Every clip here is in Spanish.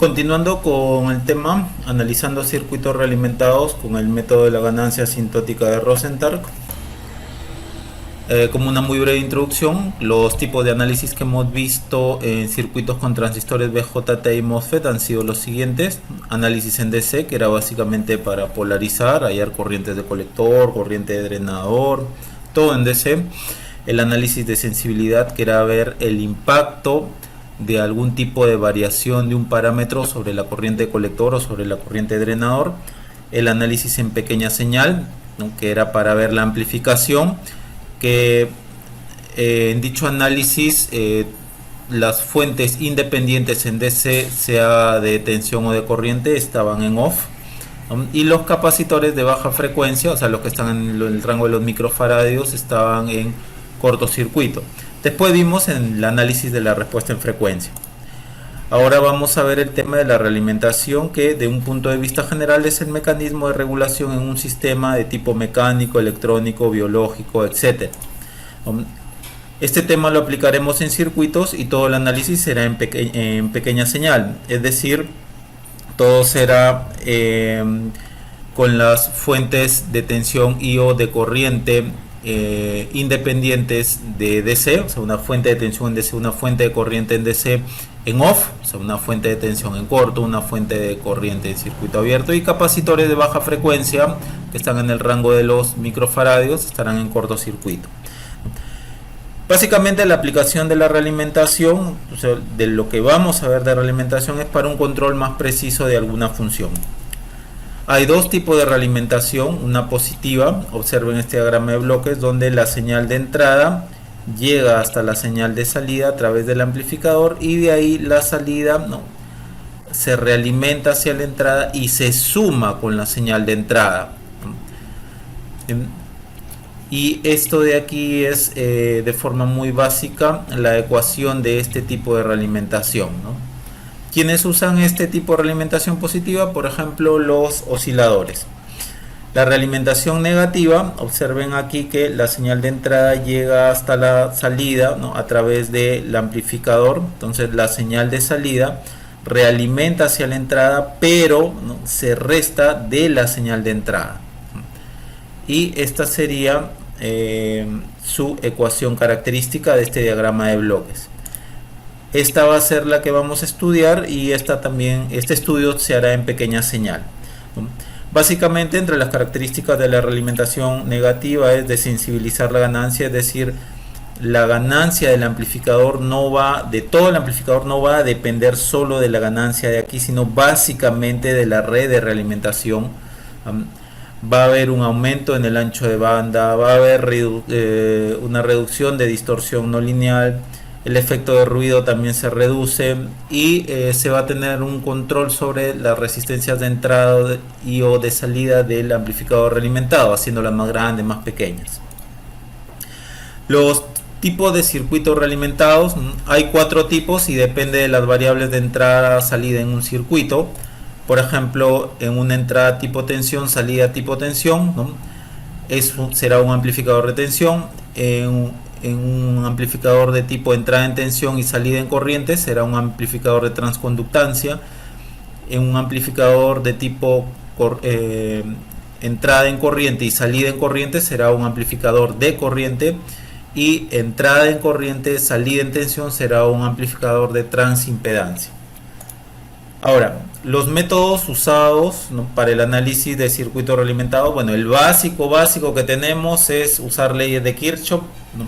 Continuando con el tema, analizando circuitos realimentados con el método de la ganancia asintótica de Rosenthal. Como una muy breve introducción, los tipos de análisis que hemos visto en circuitos con transistores BJT y MOSFET han sido los siguientes. Análisis en DC, que era básicamente para polarizar, hallar corrientes de colector, corriente de drenador, todo en DC. El análisis de sensibilidad, que era ver el impacto de algún tipo de variación de un parámetro sobre la corriente de colector o sobre la corriente de drenador. El análisis en pequeña señal, ¿no?, que era para ver la amplificación, que en dicho análisis las fuentes independientes en DC, sea de tensión o de corriente, estaban en off, ¿no? Y los capacitores de baja frecuencia, o sea, los que están en el rango de los microfaradios, estaban en cortocircuito. Después vimos en el análisis de la respuesta en frecuencia. Ahora vamos a ver el tema de la realimentación, que de un punto de vista general es el mecanismo de regulación en un sistema de tipo mecánico, electrónico, biológico, etc. Este tema lo aplicaremos en circuitos y todo el análisis será en pequeña señal, es decir, todo será con las fuentes de tensión y o de corriente independientes de DC, o sea, una fuente de tensión en DC, una fuente de corriente en DC en off, o sea, una fuente de tensión en corto, una fuente de corriente en circuito abierto, y capacitores de baja frecuencia que están en el rango de los microfaradios estarán en cortocircuito. Básicamente la aplicación de la realimentación, o sea, de lo que vamos a ver de realimentación, es para un control más preciso de alguna función. Hay dos tipos de realimentación, una positiva, observen este diagrama de bloques, donde la señal de entrada llega hasta la señal de salida a través del amplificador, y de ahí la salida se realimenta hacia la entrada y se suma con la señal de entrada. Y esto de aquí es de forma muy básica la ecuación de este tipo de realimentación, ¿no? ¿Quiénes usan este tipo de realimentación positiva? Por ejemplo, los osciladores. La realimentación negativa, observen aquí que la señal de entrada llega hasta la salida, ¿no?, a través del amplificador. Entonces la señal de salida realimenta hacia la entrada, pero ¿no?, se resta de la señal de entrada. Y esta sería su ecuación característica de este diagrama de bloques. Esta va a ser la que vamos a estudiar, y este estudio se hará en pequeña señal, ¿no? Básicamente, entre las características de la realimentación negativa es desensibilizar la ganancia, es decir, la ganancia del amplificador de todo el amplificador no va a depender solo de la ganancia de aquí, sino básicamente de la red de realimentación. Va a haber un aumento en el ancho de banda, va a haber una reducción de distorsión no lineal, el efecto de ruido también se reduce, y se va a tener un control sobre las resistencias de entrada y o de salida del amplificador realimentado, haciéndolas más grandes, más pequeñas. Los tipos de circuitos realimentados, hay 4 tipos y depende de las variables de entrada salida en un circuito. Por ejemplo, en una entrada tipo tensión, salida tipo tensión, ¿no?, será un amplificador de tensión. En un amplificador de tipo entrada en tensión y salida en corriente será un amplificador de transconductancia. En un amplificador de tipo entrada en corriente y salida en corriente será un amplificador de corriente, y entrada en corriente, salida en tensión será un amplificador de transimpedancia. Ahora, los métodos usados, ¿no?, para el análisis de circuito realimentado, bueno, el básico que tenemos es usar leyes de Kirchhoff, ¿no?,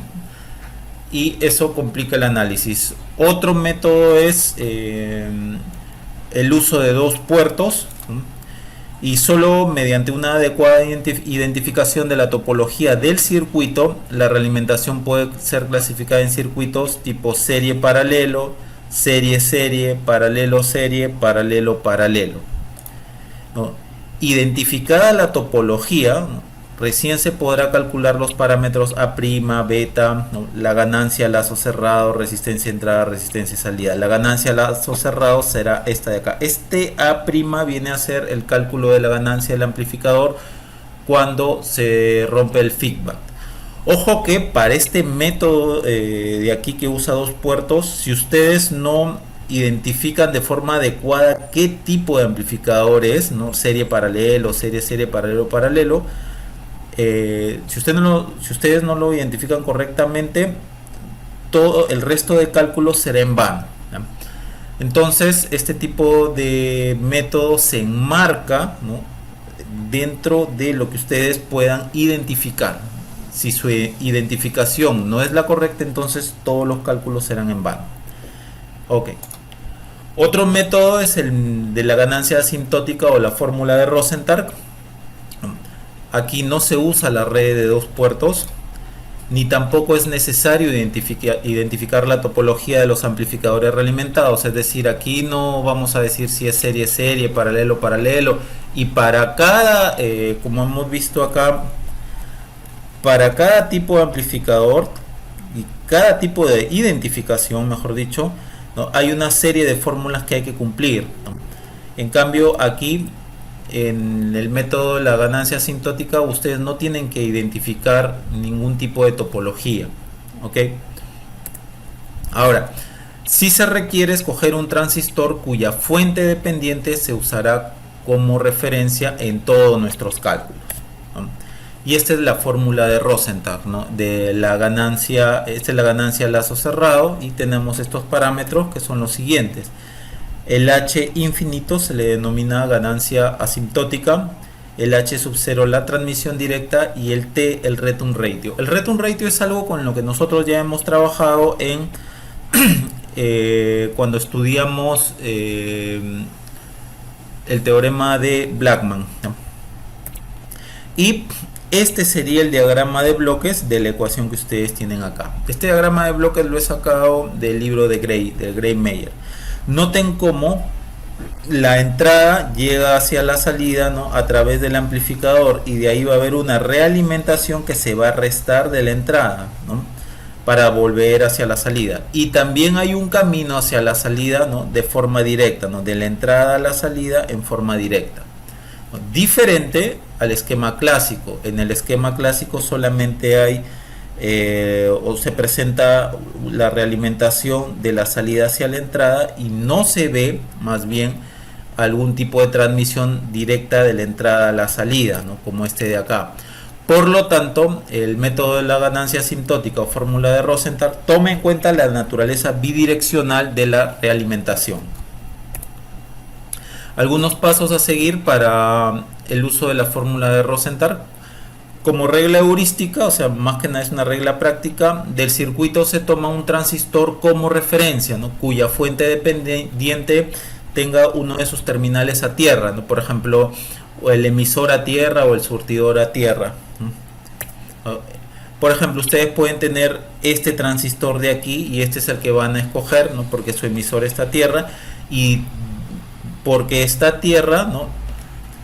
y eso complica el análisis. Otro método es el uso de 2 puertos, ¿no?, y solo mediante una adecuada identificación de la topología del circuito, la realimentación puede ser clasificada en circuitos tipo serie-paralelo, serie-serie, paralelo-serie, paralelo-paralelo, ¿no? Identificada la topología, ¿no?, recién se podrá calcular los parámetros A', beta, ¿no?, la ganancia, lazo cerrado, resistencia entrada, resistencia salida. La ganancia, lazo cerrado será esta de acá. Este A' viene a ser el cálculo de la ganancia del amplificador cuando se rompe el feedback. Ojo que para este método de aquí que usa 2 puertos, si ustedes no identifican de forma adecuada qué tipo de amplificador es, ¿no? Serie paralelo, serie paralelo, paralelo. Si ustedes no lo identifican correctamente, todo el resto de cálculos será en vano, ¿no? Entonces, este tipo de método se enmarca, ¿no?, dentro de lo que ustedes puedan identificar. Si su identificación no es la correcta, entonces todos los cálculos serán en vano. Ok. Otro método es el de la ganancia asintótica o la fórmula de Rosenthal. Aquí no se usa la red de dos puertos, ni tampoco es necesario identificar la topología de los amplificadores realimentados. Es decir, aquí no vamos a decir si es serie, paralelo, y para cada, como hemos visto acá, para cada tipo de amplificador y cada tipo de identificación, mejor dicho, ¿no?, hay una serie de fórmulas que hay que cumplir, ¿no? En cambio, aquí en el método de la ganancia asintótica ustedes no tienen que identificar ningún tipo de topología, ¿ok? Ahora, si se requiere escoger un transistor cuya fuente dependiente se usará como referencia en todos nuestros cálculos, ¿no? Y esta es la fórmula de Rosenthal, ¿no?, de la ganancia. Esta es la ganancia a lazo cerrado y tenemos estos parámetros que son los siguientes. El H infinito se le denomina ganancia asintótica, el H sub 0 la transmisión directa y el T el return ratio. El return ratio es algo con lo que nosotros ya hemos trabajado en cuando estudiamos el teorema de Blackman, ¿no? Y este sería el diagrama de bloques de la ecuación que ustedes tienen acá. Este diagrama de bloques lo he sacado del libro de Gray, del Gray-Meyer. Noten cómo la entrada llega hacia la salida, ¿no?, a través del amplificador, y de ahí va a haber una realimentación que se va a restar de la entrada, ¿no?, para volver hacia la salida. Y también hay un camino hacia la salida, ¿no?, de forma directa, ¿no?, de la entrada a la salida en forma directa, ¿no?, diferente al esquema clásico. En el esquema clásico solamente hay o se presenta la realimentación de la salida hacia la entrada y no se ve más bien algún tipo de transmisión directa de la entrada a la salida, ¿no?, como este de acá. Por lo tanto, el método de la ganancia asintótica o fórmula de Rosenthal toma en cuenta la naturaleza bidireccional de la realimentación. Algunos pasos a seguir para el uso de la fórmula de Rosenthal. Como regla heurística, o sea, más que nada es una regla práctica, del circuito se toma un transistor como referencia, ¿no?, cuya fuente dependiente tenga uno de sus terminales a tierra, ¿no?, por ejemplo, el emisor a tierra o el surtidor a tierra, ¿no? Por ejemplo, ustedes pueden tener este transistor de aquí y este es el que van a escoger, ¿no?, porque su emisor está a tierra, y porque está a tierra, ¿no?,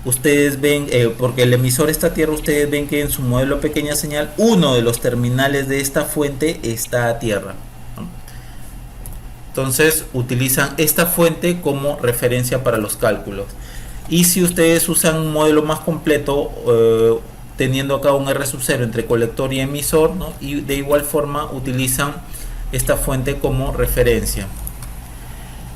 ustedes ven, porque el emisor está a tierra, ustedes ven que en su modelo pequeña señal uno de los terminales de esta fuente está a tierra, ¿no? Entonces utilizan esta fuente como referencia para los cálculos. Y si ustedes usan un modelo más completo, teniendo acá un R sub 0 entre colector y emisor, ¿no?, y de igual forma utilizan esta fuente como referencia.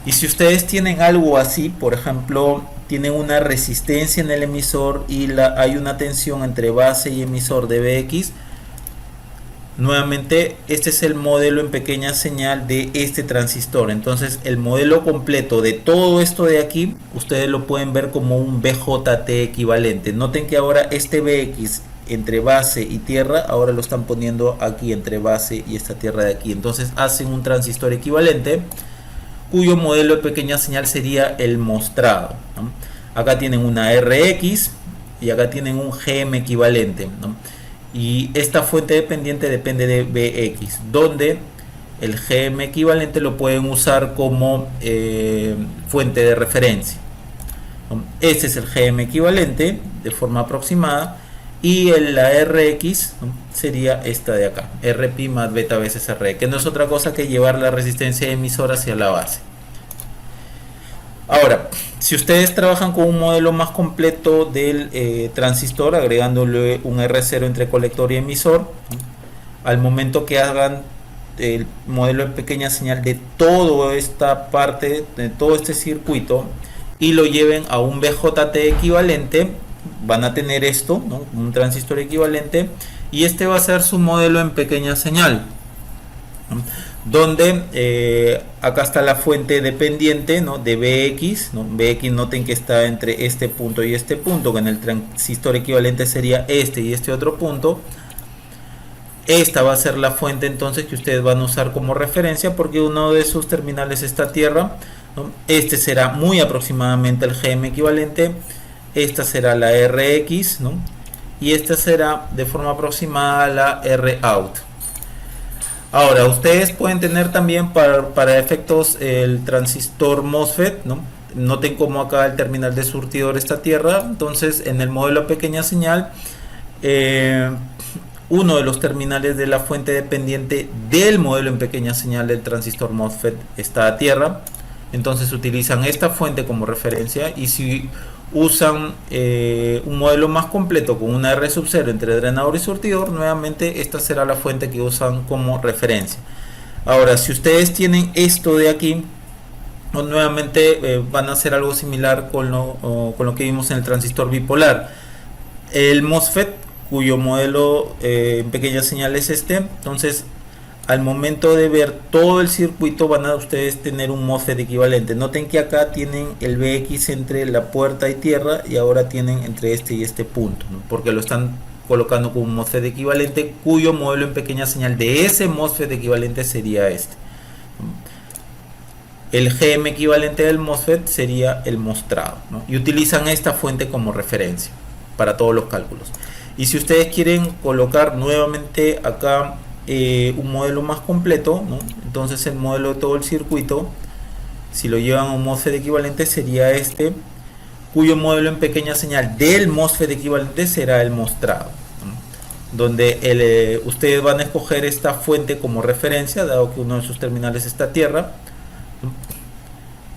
Y si ustedes tienen algo así, por ejemplo, tienen una resistencia en el emisor y hay una tensión entre base y emisor de Bx, nuevamente este es el modelo en pequeña señal de este transistor. Entonces el modelo completo de todo esto de aquí ustedes lo pueden ver como un BJT equivalente. Noten que ahora este Bx entre base y tierra ahora lo están poniendo aquí entre base y esta tierra de aquí. Entonces hacen un transistor equivalente cuyo modelo de pequeña señal sería el mostrado, ¿no? Acá tienen una Rx y acá tienen un Gm equivalente, ¿no? Y esta fuente dependiente depende de Bx, donde el Gm equivalente lo pueden usar como fuente de referencia, ¿no? Este es el Gm equivalente de forma aproximada, y la Rx, ¿no?, sería esta de acá, Rp más beta veces R, que no es otra cosa que llevar la resistencia emisora hacia la base. Ahora, si ustedes trabajan con un modelo más completo del transistor, agregándole un R0 entre colector y emisor, ¿no?, al momento que hagan el modelo en pequeña señal de toda esta parte, de todo este circuito, y lo lleven a un BJT equivalente, van a tener esto, ¿no? Un transistor equivalente, y este va a ser su modelo en pequeña señal, ¿no? Donde acá está la fuente dependiente, ¿no? De BX, ¿no? BX, noten que está entre este punto y este punto, que en el transistor equivalente sería este y este otro punto. Esta va a ser la fuente entonces que ustedes van a usar como referencia, porque uno de sus terminales está a tierra, ¿no? Este será muy aproximadamente el GM equivalente, esta será la RX, ¿no? Y esta será de forma aproximada la ROUT. Ahora, ustedes pueden tener también para efectos el transistor MOSFET, ¿no? Noten como acá el terminal de surtidor está a tierra, entonces en el modelo a pequeña señal, uno de los terminales de la fuente dependiente del modelo en pequeña señal del transistor MOSFET está a tierra, entonces utilizan esta fuente como referencia, y si usan un modelo más completo con una R sub 0 entre drenador y surtidor, nuevamente esta será la fuente que usan como referencia. Ahora, si ustedes tienen esto de aquí, nuevamente van a hacer algo similar con lo que vimos en el transistor bipolar. El MOSFET, cuyo modelo en pequeña señal es este, entonces al momento de ver todo el circuito van a ustedes tener un MOSFET equivalente. Noten que acá tienen el BX entre la puerta y tierra, y ahora tienen entre este y este punto, ¿no? Porque lo están colocando como un MOSFET equivalente, cuyo modelo en pequeña señal de ese MOSFET equivalente sería este. El GM equivalente del MOSFET sería el mostrado, ¿no? Y utilizan esta fuente como referencia para todos los cálculos. Y si ustedes quieren colocar nuevamente acá un modelo más completo, ¿no? Entonces el modelo de todo el circuito, si lo llevan a un MOSFET equivalente, sería este, cuyo modelo en pequeña señal del MOSFET equivalente será el mostrado, ¿no? Donde ustedes van a escoger esta fuente como referencia, dado que uno de sus terminales está a tierra, ¿no?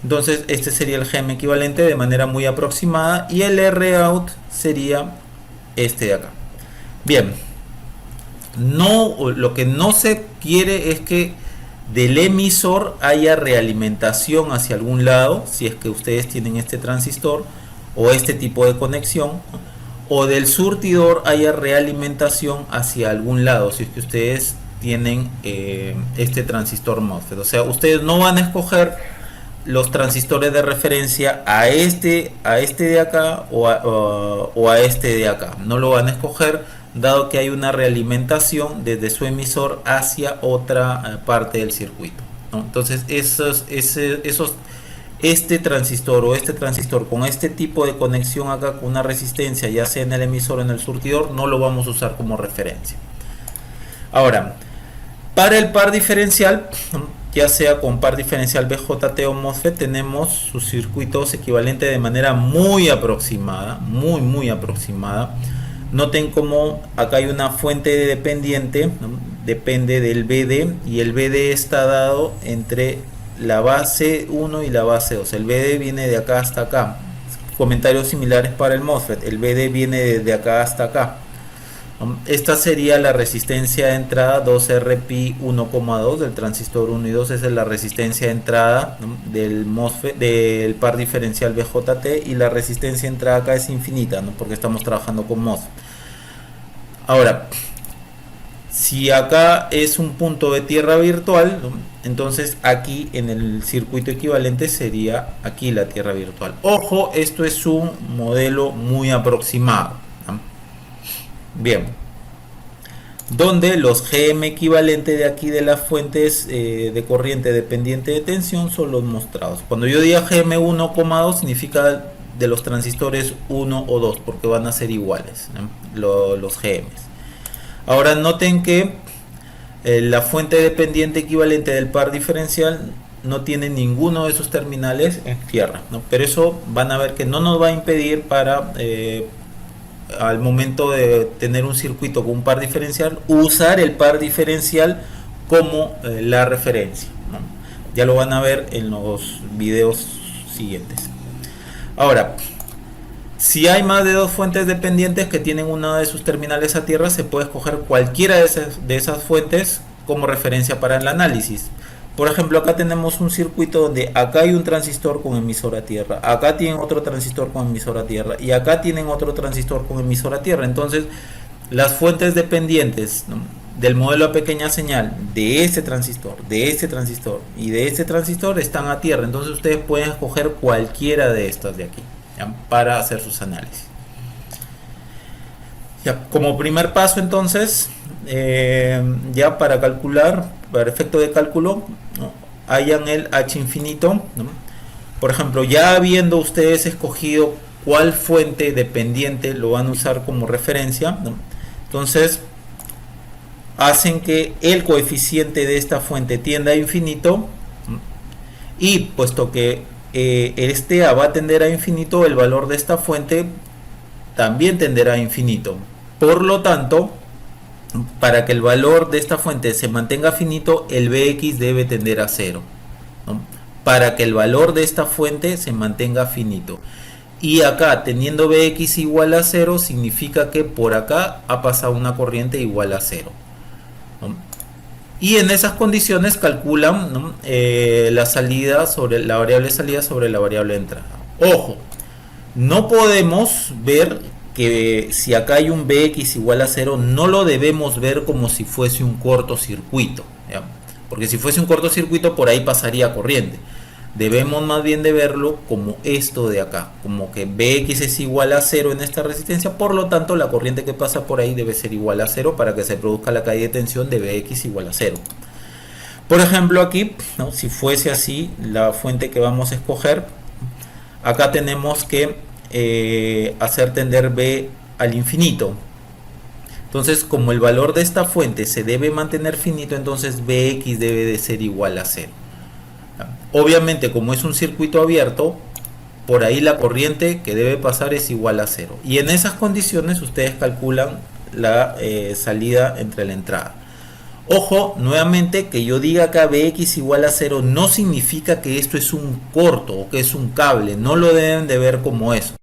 Entonces este sería el GM equivalente de manera muy aproximada, y el ROUT sería este de acá. Bien, lo que no se quiere es que del emisor haya realimentación hacia algún lado, si es que ustedes tienen este transistor o este tipo de conexión, o del surtidor haya realimentación hacia algún lado, si es que ustedes tienen este transistor MOSFET. O sea, ustedes no van a escoger los transistores de referencia a este de acá o a este de acá. No lo van a escoger, dado que hay una realimentación desde su emisor hacia otra parte del circuito, ¿no? Entonces este transistor o este transistor con este tipo de conexión acá, con una resistencia ya sea en el emisor o en el surtidor, no lo vamos a usar como referencia. Ahora, para el par diferencial, ya sea con par diferencial BJT o MOSFET, tenemos sus circuitos equivalentes de manera muy aproximada, muy aproximada. Noten como acá hay una fuente dependiente, ¿no? Depende del BD, y el BD está dado entre la base 1 y la base 2. El BD viene de acá hasta acá. Comentarios similares para el MOSFET. El BD viene de acá hasta acá. Esta sería la resistencia de entrada 2RP 1,2 del transistor 1 y 2. Esa es la resistencia de entrada, ¿no? Del MOSFET, del par diferencial BJT, y la resistencia de entrada acá es infinita, ¿no? Porque estamos trabajando con MOSFET. Ahora, si acá es un punto de tierra virtual, ¿no? Entonces aquí en el circuito equivalente sería aquí la tierra virtual. Ojo, esto es un modelo muy aproximado, ¿no? Bien, donde los GM equivalentes de aquí de las fuentes de corriente dependiente de tensión son los mostrados. Cuando yo diga GM 1,2 significa de los transistores 1 o 2, porque van a ser iguales, ¿no? Los GMs. Ahora noten que la fuente dependiente equivalente del par diferencial no tiene ninguno de sus terminales en tierra, ¿no? Pero eso van a ver que no nos va a impedir para al momento de tener un circuito con un par diferencial, usar el par diferencial como la referencia, ¿no? Ya lo van a ver en los videos siguientes. Ahora, si hay más de dos fuentes dependientes que tienen una de sus terminales a tierra, se puede escoger cualquiera de esas fuentes como referencia para el análisis. Por ejemplo, acá tenemos un circuito donde acá hay un transistor con emisor a tierra, acá tienen otro transistor con emisor a tierra y acá tienen otro transistor con emisor a tierra. Entonces, las fuentes dependientes, ¿no?, del modelo a pequeña señal de este transistor y de este transistor están a tierra. Entonces, ustedes pueden escoger cualquiera de estas de aquí, ¿ya?, para hacer sus análisis. Ya, como primer paso, entonces, ya para calcular, para efecto de cálculo, ¿no?, hayan el H infinito, ¿no? Por ejemplo, ya habiendo ustedes escogido cuál fuente dependiente lo van a usar como referencia, ¿no?, entonces hacen que el coeficiente de esta fuente tienda a infinito, ¿no?, y puesto que este A va a tender a infinito, el valor de esta fuente también tenderá a infinito. Por lo tanto, para que el valor de esta fuente se mantenga finito, el Bx debe tender a 0, ¿no?, para que el valor de esta fuente se mantenga finito. Y acá, teniendo Bx igual a 0, significa que por acá ha pasado una corriente igual a 0, ¿no? Y en esas condiciones calculan, ¿no?, la salida sobre la variable salida sobre la variable entrada. Ojo, no podemos ver que si acá hay un Bx igual a 0, no lo debemos ver como si fuese un cortocircuito, ¿ya?, porque si fuese un cortocircuito por ahí pasaría corriente. Debemos más bien de verlo como esto de acá, como que Bx es igual a 0 en esta resistencia, por lo tanto la corriente que pasa por ahí debe ser igual a 0 para que se produzca la caída de tensión de Bx igual a 0. Por ejemplo aquí, ¿no?, si fuese así la fuente que vamos a escoger, acá tenemos que hacer tender B al infinito. Entonces, como el valor de esta fuente se debe mantener finito, entonces Bx debe de ser igual a 0. Obviamente, como es un circuito abierto, por ahí la corriente que debe pasar es igual a 0. Y en esas condiciones ustedes calculan la salida entre la entrada. Ojo, nuevamente, que yo diga acá Bx igual a 0 no significa que esto es un corto o que es un cable. No lo deben de ver como eso.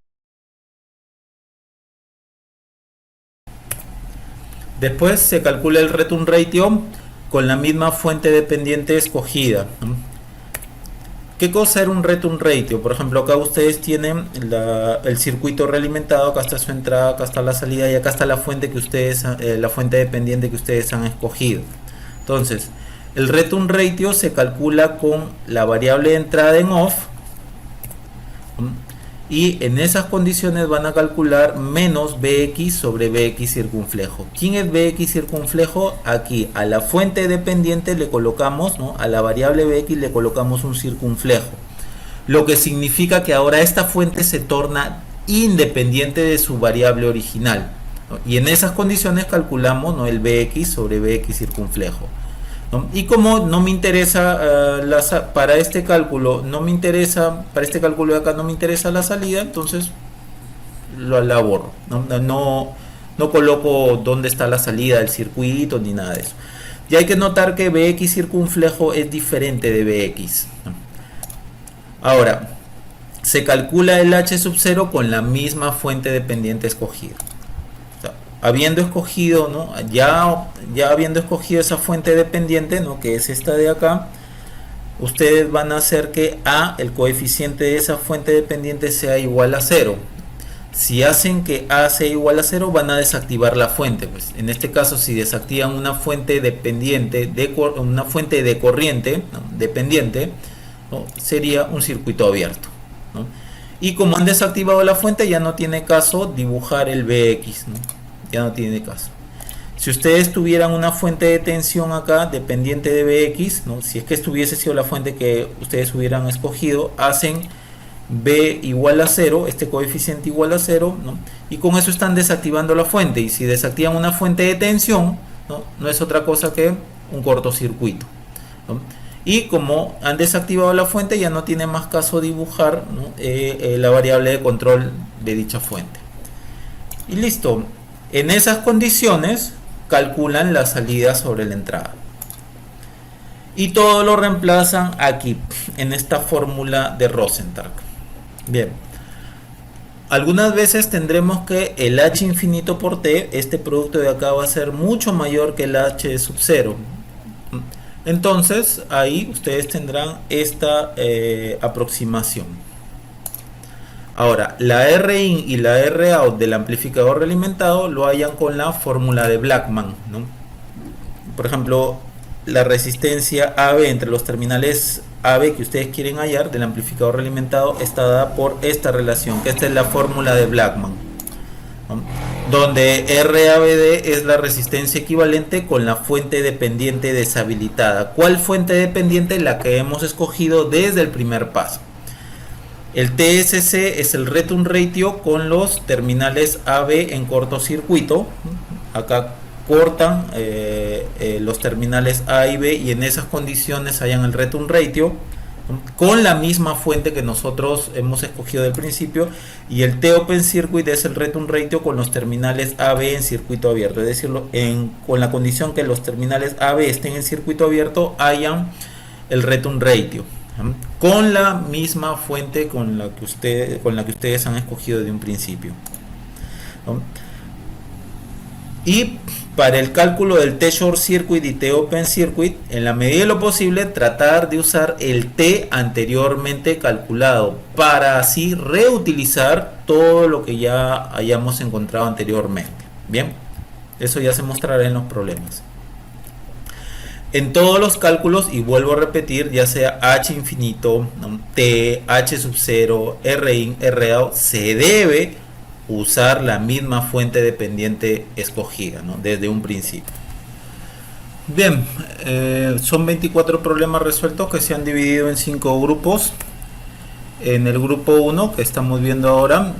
Después se calcula el return ratio con la misma fuente dependiente escogida, ¿no? ¿Qué cosa era un return ratio? Por ejemplo, acá ustedes tienen el circuito realimentado, acá está su entrada, acá está la salida y acá está la fuente que ustedes, la fuente dependiente que ustedes han escogido. Entonces, el return ratio se calcula con la variable de entrada en off, y en esas condiciones van a calcular menos Bx sobre Bx circunflejo. ¿Quién es Bx circunflejo? Aquí a la fuente dependiente le colocamos, ¿no?, a la variable Bx le colocamos un circunflejo, lo que significa que ahora esta fuente se torna independiente de su variable original, ¿no?, y en esas condiciones calculamos, ¿no?, el Bx sobre Bx circunflejo, ¿no? Y como no me interesa para este cálculo, para este cálculo de acá no me interesa la salida, entonces la borro, no coloco dónde está la salida del circuito ni nada de eso. Y hay que notar que Bx circunflejo es diferente de Bx, ¿no? Ahora, se calcula el H sub 0 con la misma fuente dependiente escogida. Habiendo escogido, ¿no?, ya habiendo escogido esa fuente dependiente, ¿no?, que es esta de acá, ustedes van a hacer que A, el coeficiente de esa fuente dependiente, sea igual a 0. Si hacen que A sea igual a 0, van a desactivar la fuente. Pues en este caso, si desactivan una fuente dependiente, una fuente de corriente, ¿no?, dependiente, ¿no?, sería un circuito abierto, ¿no? Y como han desactivado la fuente, ya no tiene caso dibujar el Bx, ¿no?, ya no tiene caso. Si ustedes tuvieran una fuente de tensión acá dependiente de Bx, ¿no?, si es que estuviese sido la fuente que ustedes hubieran escogido, hacen B igual a 0, este coeficiente igual a 0, ¿no?, y con eso están desactivando la fuente. Y si desactivan una fuente de tensión, no es otra cosa que un cortocircuito, ¿no? Y como han desactivado la fuente, ya no tiene más caso dibujar, ¿no?, la variable de control de dicha fuente. Y listo. En esas condiciones calculan la salida sobre la entrada. Y todo lo reemplazan aquí, en esta fórmula de Rosenthal. Bien. Algunas veces tendremos que el H infinito por T, este producto de acá va a ser mucho mayor que el H sub 0. Entonces ahí ustedes tendrán esta aproximación. Ahora, la Rin y la Rout del amplificador realimentado lo hallan con la fórmula de Blackman, ¿no? Por ejemplo, la resistencia AB entre los terminales AB que ustedes quieren hallar del amplificador realimentado está dada por esta relación, que esta es la fórmula de Blackman, ¿no? Donde RABD es la resistencia equivalente con la fuente dependiente deshabilitada. ¿Cuál fuente dependiente? La que hemos escogido desde el primer paso. El TSC es el return ratio con los terminales AB en cortocircuito. Acá cortan los terminales A y B y en esas condiciones hayan el return ratio con la misma fuente que nosotros hemos escogido del principio, y el T open circuit es el return ratio con los terminales AB en circuito abierto, es decir, con la condición que los terminales AB estén en circuito abierto hayan el return ratio con la misma fuente con la que ustedes han escogido de un principio, ¿no? Y para el cálculo del T short circuit y T open circuit, en la medida de lo posible tratar de usar el T anteriormente calculado para así reutilizar todo lo que ya hayamos encontrado anteriormente. Bien, eso ya se mostrará en los problemas. En todos los cálculos, y vuelvo a repetir, ya sea H infinito, T, H sub 0, Rin, Rout, se debe usar la misma fuente dependiente escogida, ¿no? Desde un principio. Bien, son 24 problemas resueltos que se han dividido en 5 grupos. En el grupo 1 que estamos viendo ahora,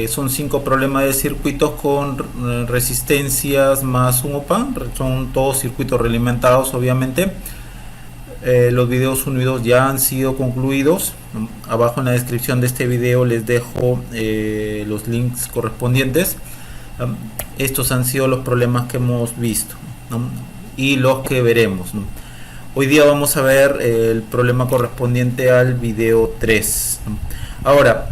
son 5 problemas de circuitos con resistencias más un OPAN. Son todos circuitos realimentados, obviamente. Los videos 1 y 2 ya han sido concluidos. Abajo en la descripción de este video les dejo los links correspondientes. Estos han sido los problemas que hemos visto, ¿no? Y los que veremos, ¿no? Hoy día vamos a ver el problema correspondiente al video 3. Ahora,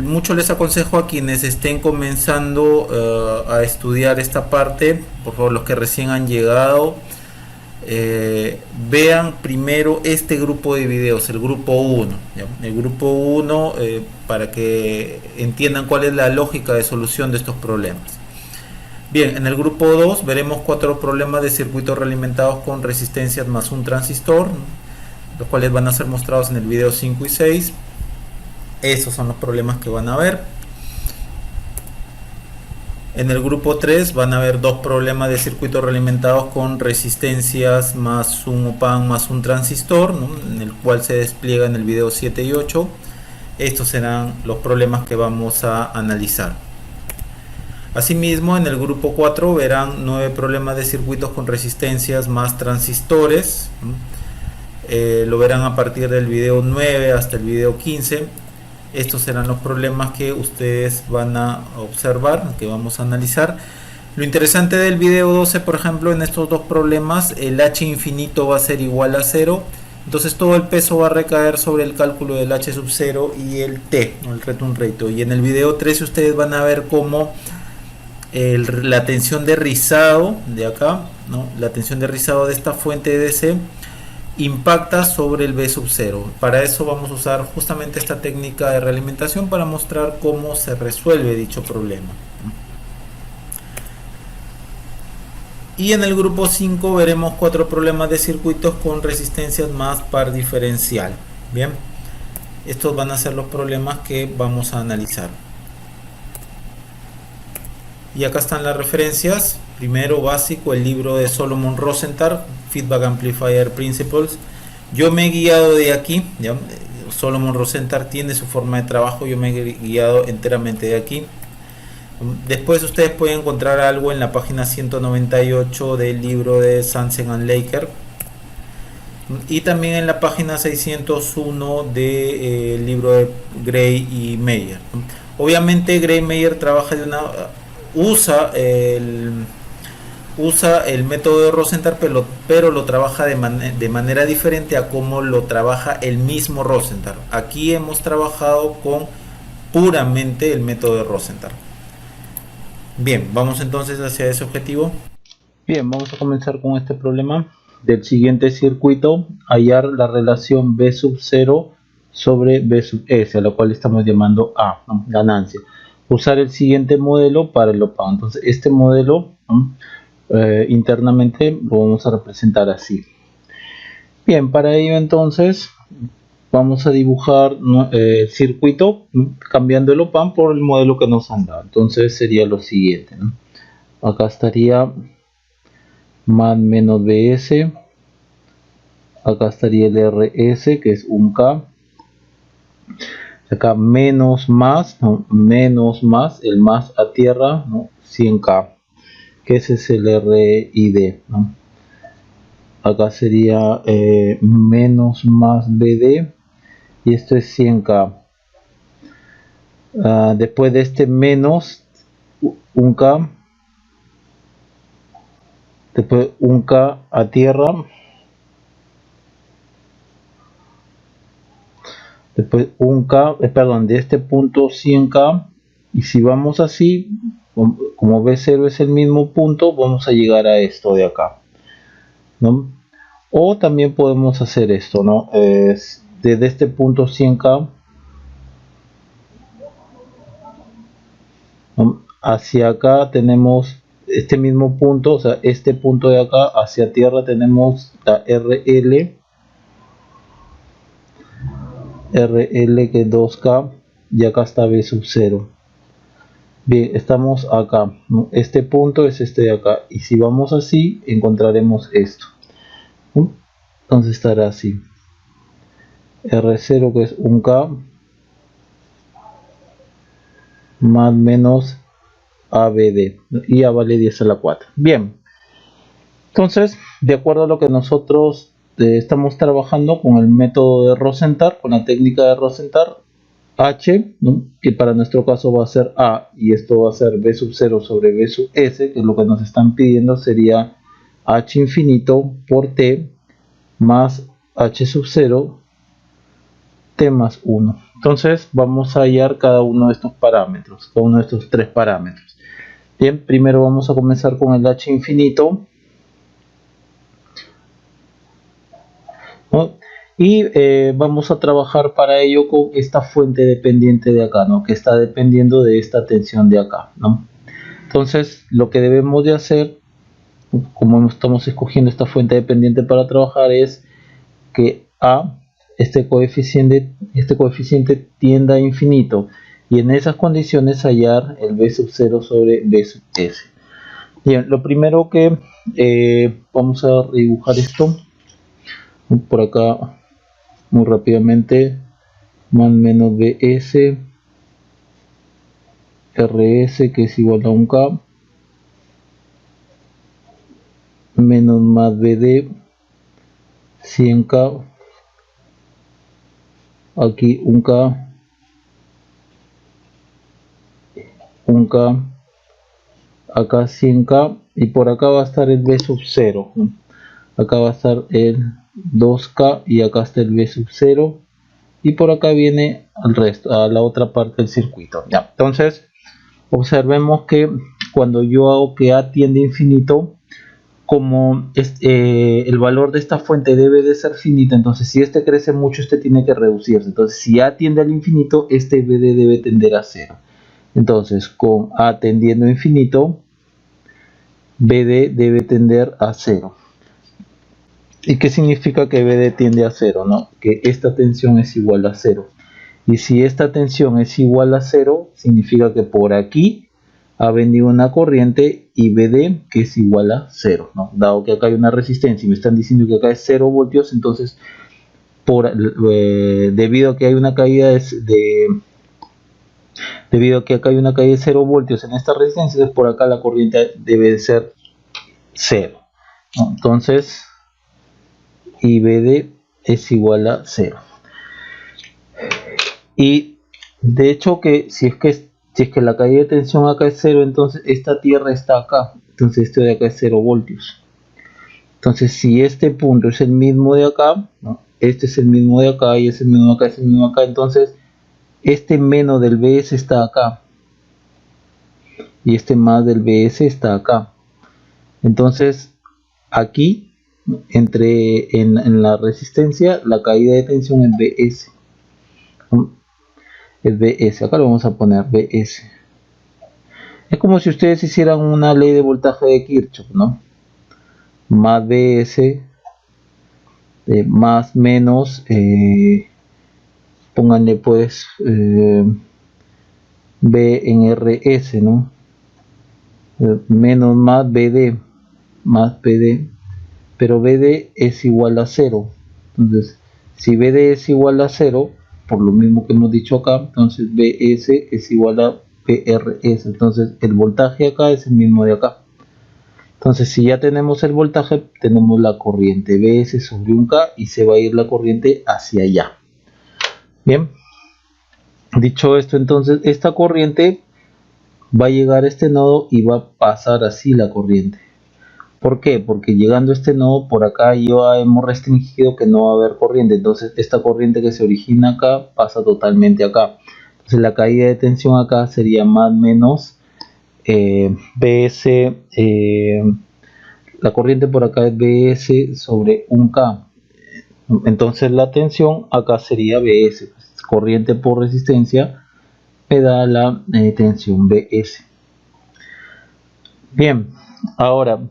mucho les aconsejo a quienes estén comenzando a estudiar esta parte, por favor, los que recién han llegado, vean primero este grupo de videos, el grupo 1. ¿Ya? El grupo 1 para que entiendan cuál es la lógica de solución de estos problemas. Bien, en el grupo 2 veremos 4 problemas de circuitos realimentados con resistencias más un transistor, los cuales van a ser mostrados en el video 5 y 6. Esos son los problemas que van a ver. En el grupo 3 van a haber 2 problemas de circuitos realimentados con resistencias más un OPAN más un transistor, ¿no? En el cual se despliega en el video 7 y 8. Estos serán los problemas que vamos a analizar. Asimismo, en el grupo 4 verán 9 problemas de circuitos con resistencias más transistores. Lo verán a partir del video 9 hasta el video 15. Estos serán los problemas que ustedes van a observar, que vamos a analizar. Lo interesante del video 12, por ejemplo, en estos dos problemas, el H infinito va a ser igual a 0. Entonces todo el peso va a recaer sobre el cálculo del H sub 0 y el T, el return ratio. Y en el video 13 ustedes van a ver cómo la tensión de rizado de acá, ¿no? La tensión de rizado de esta fuente de DC impacta sobre el B sub 0. Para eso vamos a usar justamente esta técnica de realimentación para mostrar cómo se resuelve dicho problema. Y en el grupo 5 veremos 4 problemas de circuitos con resistencias más par diferencial. Bien, estos van a ser los problemas que vamos a analizar. Y acá están las referencias. Primero, básico, el libro de Solomon Rosenthal, Feedback Amplifier Principles. Yo me he guiado de aquí, ¿ya? Solomon Rosenthal tiene su forma de trabajo, yo me he guiado enteramente de aquí. Después ustedes pueden encontrar algo en la página 198 del libro de Sansen and Laker. Y también en la página 601 del libro de Gray y Meyer. Obviamente Gray y Meyer trabaja usa el método de Rosenthal, pero lo trabaja de manera diferente a como lo trabaja el mismo Rosenthal. Aquí hemos trabajado con puramente el método de Rosenthal. Bien, vamos entonces hacia ese objetivo. Bien, vamos a comenzar con este problema. del siguiente circuito hallar la relación B sub 0 sobre B sub S, a la cual estamos llamando A, ¿no? Ganancia. Usar el siguiente modelo para el opaco. Entonces este modelo, ¿no? Internamente lo vamos a representar así. Bien, para ello entonces vamos a dibujar el circuito, ¿no? Cambiando el OPAMP por el modelo que nos han dado. Entonces sería lo siguiente, ¿no? Acá estaría más menos BS, acá estaría el RS, que es un K, acá menos más, ¿no? Menos más, el más a tierra, ¿no? 100K, que ese es el RID, ¿no? Acá sería menos más BD, y esto es 100K. Después de este menos 1K, después 1K a tierra, después 1K, perdón, de este punto 100K, y si vamos así, como B0 es el mismo punto, vamos a llegar a esto de acá, ¿no? O también podemos hacer esto, ¿no? Desde este punto 100K, ¿no? Hacia acá tenemos este mismo punto, o sea, este punto de acá hacia tierra tenemos la RL que es 2K, y acá está B sub 0. Bien, estamos acá, ¿no? Este punto es este de acá, y si vamos así encontraremos esto, ¿no? Entonces estará así, R0 que es 1K más menos ABD, y A vale 10 a la 4. Bien, entonces de acuerdo a lo que nosotros estamos trabajando con el método de Rosenthal, con la técnica de Rosenthal, H, ¿no? Que para nuestro caso va a ser A, y esto va a ser B sub 0 sobre B sub S, que es lo que nos están pidiendo, sería H infinito por T más H sub 0 T más 1. Entonces vamos a hallar cada uno de estos parámetros, cada uno de estos tres parámetros. Bien, primero vamos a comenzar con el H infinito, ¿no? Y vamos a trabajar para ello con esta fuente dependiente de acá, ¿no? Que está dependiendo de esta tensión de acá, ¿no? Entonces lo que debemos de hacer, como estamos escogiendo esta fuente dependiente para trabajar, es que A, este coeficiente tienda a infinito, y en esas condiciones hallar el B sub 0 sobre B sub S. Bien, lo primero que vamos a dibujar esto por acá muy rápidamente, más menos BS RS, que es igual a 1K, menos más BD 100K, aquí 1K, 1K, acá 100K, y por acá va a estar el B sub 0, ¿no? Acá va a estar el 2K, y acá está el B sub 0, y por acá viene al resto, a la otra parte del circuito. Ya, entonces observemos que cuando yo hago que A tiende a infinito, como el valor de esta fuente debe de ser finita, entonces si este crece mucho, este tiene que reducirse. Entonces si A tiende al infinito, este BD debe tender a 0. Entonces con A tendiendo a infinito, BD debe tender a 0. ¿Y qué significa que BD tiende a 0? ¿No? Que esta tensión es igual a 0. Y si esta tensión es igual a 0, significa que por aquí ha venido una corriente, y BD que es igual a 0, ¿no? Dado que acá hay una resistencia y me están diciendo que acá es 0 voltios, entonces debido a que hay una caída debido a que acá hay una caída de 0 voltios en esta resistencia, por acá la corriente debe de ser 0, ¿no? Entonces IBD es igual a 0. Y de hecho que si es que la caída de tensión acá es 0, entonces esta tierra está acá, entonces esto de acá es 0 voltios. Entonces si este punto es el mismo de acá, ¿no? Este es el mismo de acá, y es el mismo de acá, es el mismo de acá, entonces este menos del BS está acá, y este más del BS está acá. Entonces aquí en la resistencia, la caída de tensión es BS. Es BS, acá lo vamos a poner BS. Es como si ustedes hicieran una ley de voltaje de Kirchhoff, ¿no? Más BS más menos, pónganle pues B en RS, ¿no? Menos más BD, pero BD es igual a 0. Entonces, si BD es igual a 0, por lo mismo que hemos dicho acá, entonces BS es igual a PRS. Entonces, el voltaje acá es el mismo de acá. Entonces, si ya tenemos el voltaje, tenemos la corriente BS sobre un K y se va a ir la corriente hacia allá. Bien, dicho esto, entonces esta corriente va a llegar a este nodo y va a pasar así la corriente. ¿Por qué? Porque llegando a este nodo, por acá ya hemos restringido que no va a haber corriente. Entonces, esta corriente que se origina acá pasa totalmente acá. Entonces, la caída de tensión acá sería más menos BS, la corriente por acá es BS sobre 1K. Entonces la tensión acá sería BS. Corriente por resistencia me da la tensión BS. Bien, ahora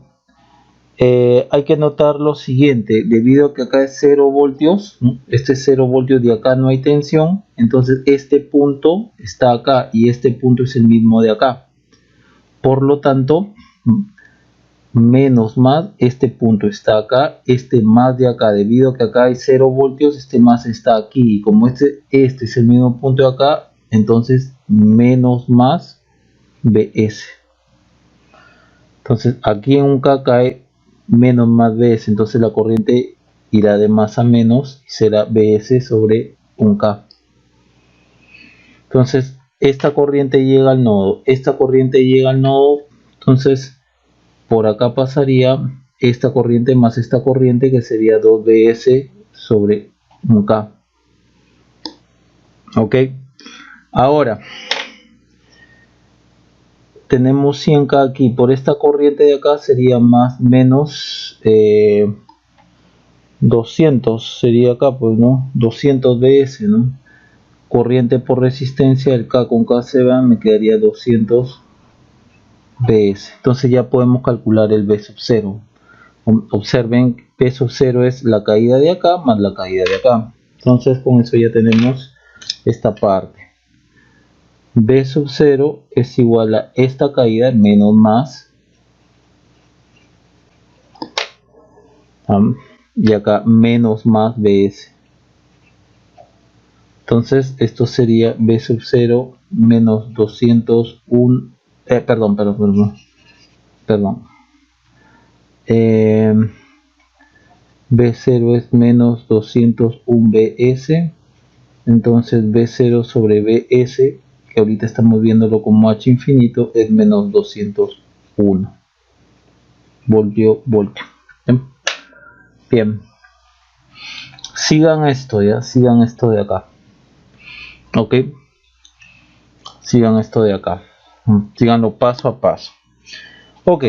hay que notar lo siguiente. Debido a que acá es 0 voltios, ¿no? Este es 0 voltios, de acá no hay tensión. Entonces este punto está acá y este punto es el mismo de acá. Por lo tanto, menos más, este punto está acá, este más de acá, debido a que acá hay 0 voltios, este más está aquí, y como este es el mismo punto de acá, entonces menos más BS. Entonces aquí en un K cae menos más BS, entonces la corriente irá de más a menos y será BS sobre un K. Entonces esta corriente llega al nodo, entonces por acá pasaría esta corriente más esta corriente, que sería 2BS sobre 1K. Ok, ahora tenemos 100K aquí. Por esta corriente de acá sería más menos 200, sería acá pues, ¿no? 200 BS, ¿no? Corriente por resistencia, el K con K se va, me quedaría 200 BS. Entonces ya podemos calcular el B sub 0. Observen, P sub 0 es la caída de acá más la caída de acá. Entonces con eso ya tenemos esta parte. B sub 0 es igual a esta caída menos más, y acá menos más BS. Entonces esto sería B sub 0 menos 201, perdón. B0 es menos 201 BS. Entonces B0 sobre BS, que ahorita estamos viéndolo como H infinito, es menos 201 voltio. Bien, sigan esto de acá. Ok, sigan esto de acá, síganlo paso a paso. Ok,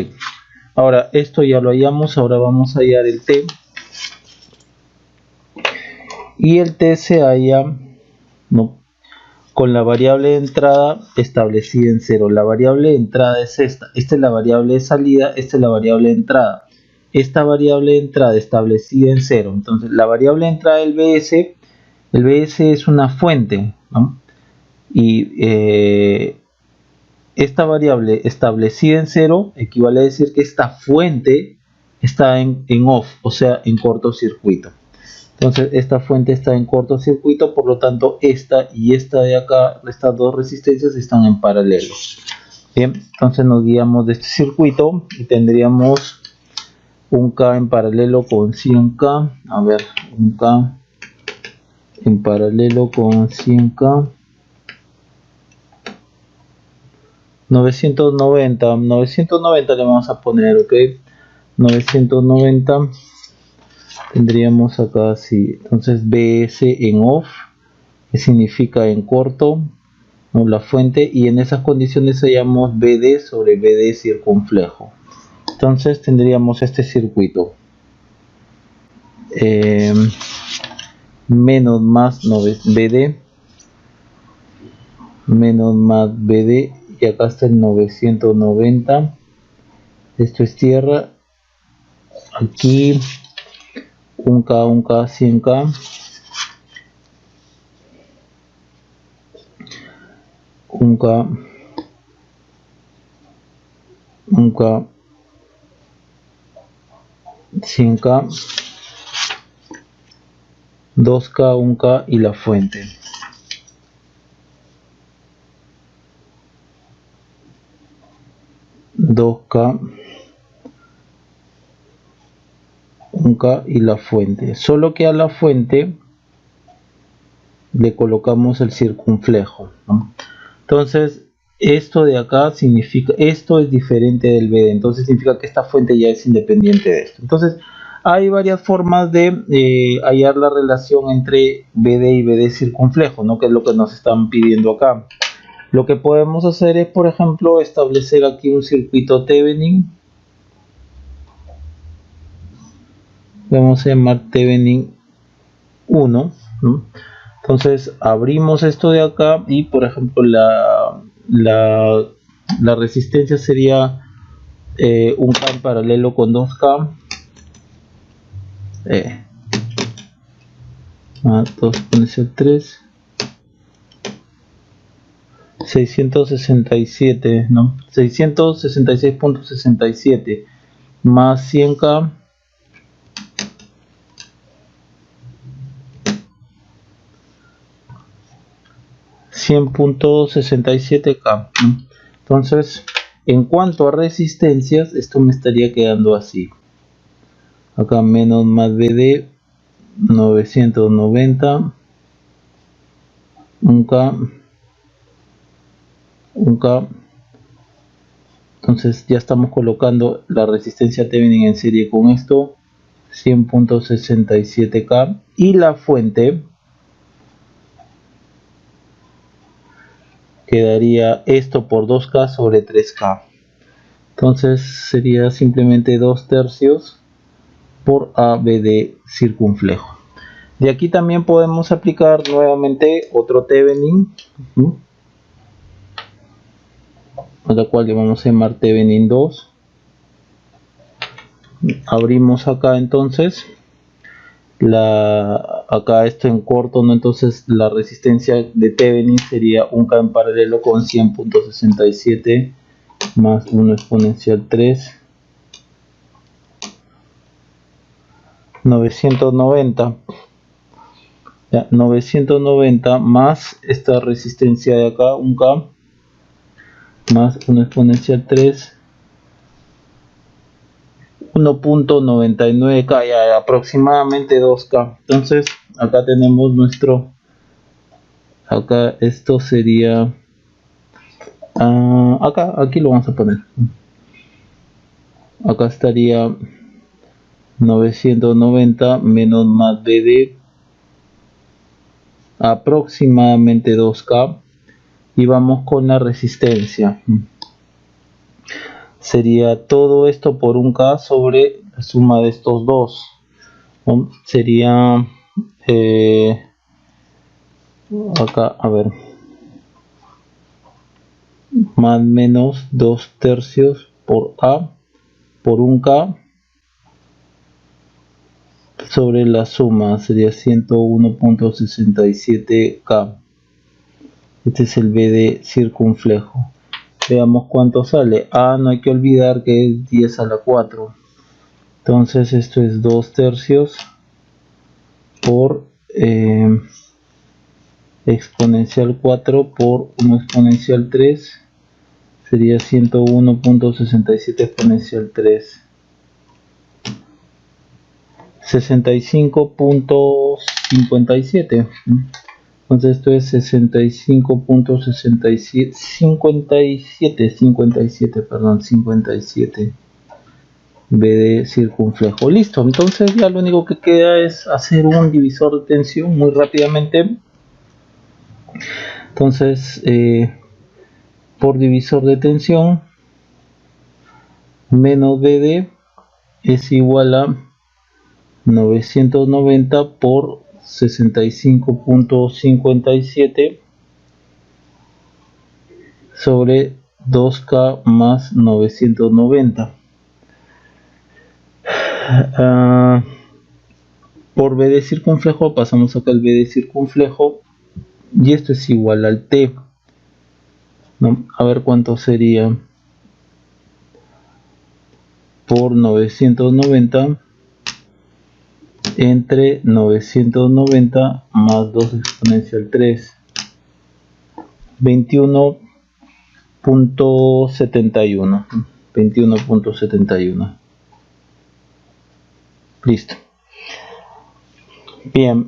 ahora esto ya lo hallamos, ahora vamos a hallar el T. Y el T se halla, ¿no?, con la variable de entrada establecida en 0. La variable de entrada es esta es la variable de salida, esta es la variable de entrada. Esta variable de entrada establecida en 0. Entonces la variable de entrada del BS, el BS es una fuente, ¿no? Y esta variable establecida en 0 equivale a decir que esta fuente está en off, o sea, en cortocircuito. Entonces esta fuente está en cortocircuito, por lo tanto esta y esta de acá, estas dos resistencias están en paralelo. Bien, entonces nos guiamos de este circuito y tendríamos un K en paralelo con 100K. A ver, un K en paralelo con 100K. 990 le vamos a poner, ok. 990 tendríamos acá así. Entonces BS en off, que significa en corto, ¿no?, la fuente, y en esas condiciones hallamos BD sobre BD circunflejo. Entonces tendríamos este circuito. menos más BD, menos más BD, y acá está el 990. Esto es tierra. Aquí 1K, 1K, 100K, 1K, 1K, 100K, 2K, 1K y la fuente. $2K, 1K y la fuente. Solo que a la fuente le colocamos el circunflejo, ¿no? Entonces esto de acá significa, esto es diferente del BD, entonces significa que esta fuente ya es independiente de esto. Entonces hay varias formas de hallar la relación entre BD y BD circunflejo, ¿no? Que es lo que nos están pidiendo acá. Lo que podemos hacer es, por ejemplo, establecer aquí un circuito Thevenin. Vamos a llamar Thevenin 1, ¿no? Entonces abrimos esto de acá y, por ejemplo, la resistencia sería 1K en paralelo con 2K. 2 exponencial 3. 667, ¿no? 666.67 más 100K. 100.67K. Entonces, en cuanto a resistencias, esto me estaría quedando así. Acá menos más BD 990, 1K, 1K. Entonces ya estamos colocando la resistencia Thevenin en serie con esto, 100.67K, y la fuente quedaría esto por 2K sobre 3K. Entonces sería simplemente 2 tercios por ABD circunflejo. De aquí también podemos aplicar nuevamente otro Thevenin, a la cual le vamos a llamar Thevenin 2. Abrimos acá entonces acá esto en corto, ¿no? Entonces la resistencia de Thevenin sería 1K en paralelo con 100.67 más 1 exponencial 3, 990. Ya, 990 más esta resistencia de acá, 1K, más 1 exponencial 3, 1.99K, ya aproximadamente 2K. Entonces acá tenemos nuestro, acá esto sería, aquí lo vamos a poner, acá estaría 990 menos más BD, aproximadamente 2K, y vamos con la resistencia. Sería todo esto por 1K sobre la suma de estos dos, ¿no? Sería acá, a ver, más menos 2 tercios por A por 1K sobre la suma, sería 101.67K. Este es el BD circunflejo. Veamos cuánto sale. No hay que olvidar que es 10 a la 4. Entonces esto es 2 tercios por exponencial 4 por 1 exponencial 3. Sería 101.67 exponencial 3. 65.57. Entonces esto es 65.67, 57 BD circunflejo. Listo, entonces ya lo único que queda es hacer un divisor de tensión muy rápidamente. Entonces por divisor de tensión, menos BD es igual a 990 por 65.57 sobre 2K más 990. Por B de circunflejo pasamos acá el B de circunflejo y esto es igual al T, ¿no? A ver cuánto sería por 990 entre 990 más 2 exponencial 3, 21.71. 21.71. Listo. Bien,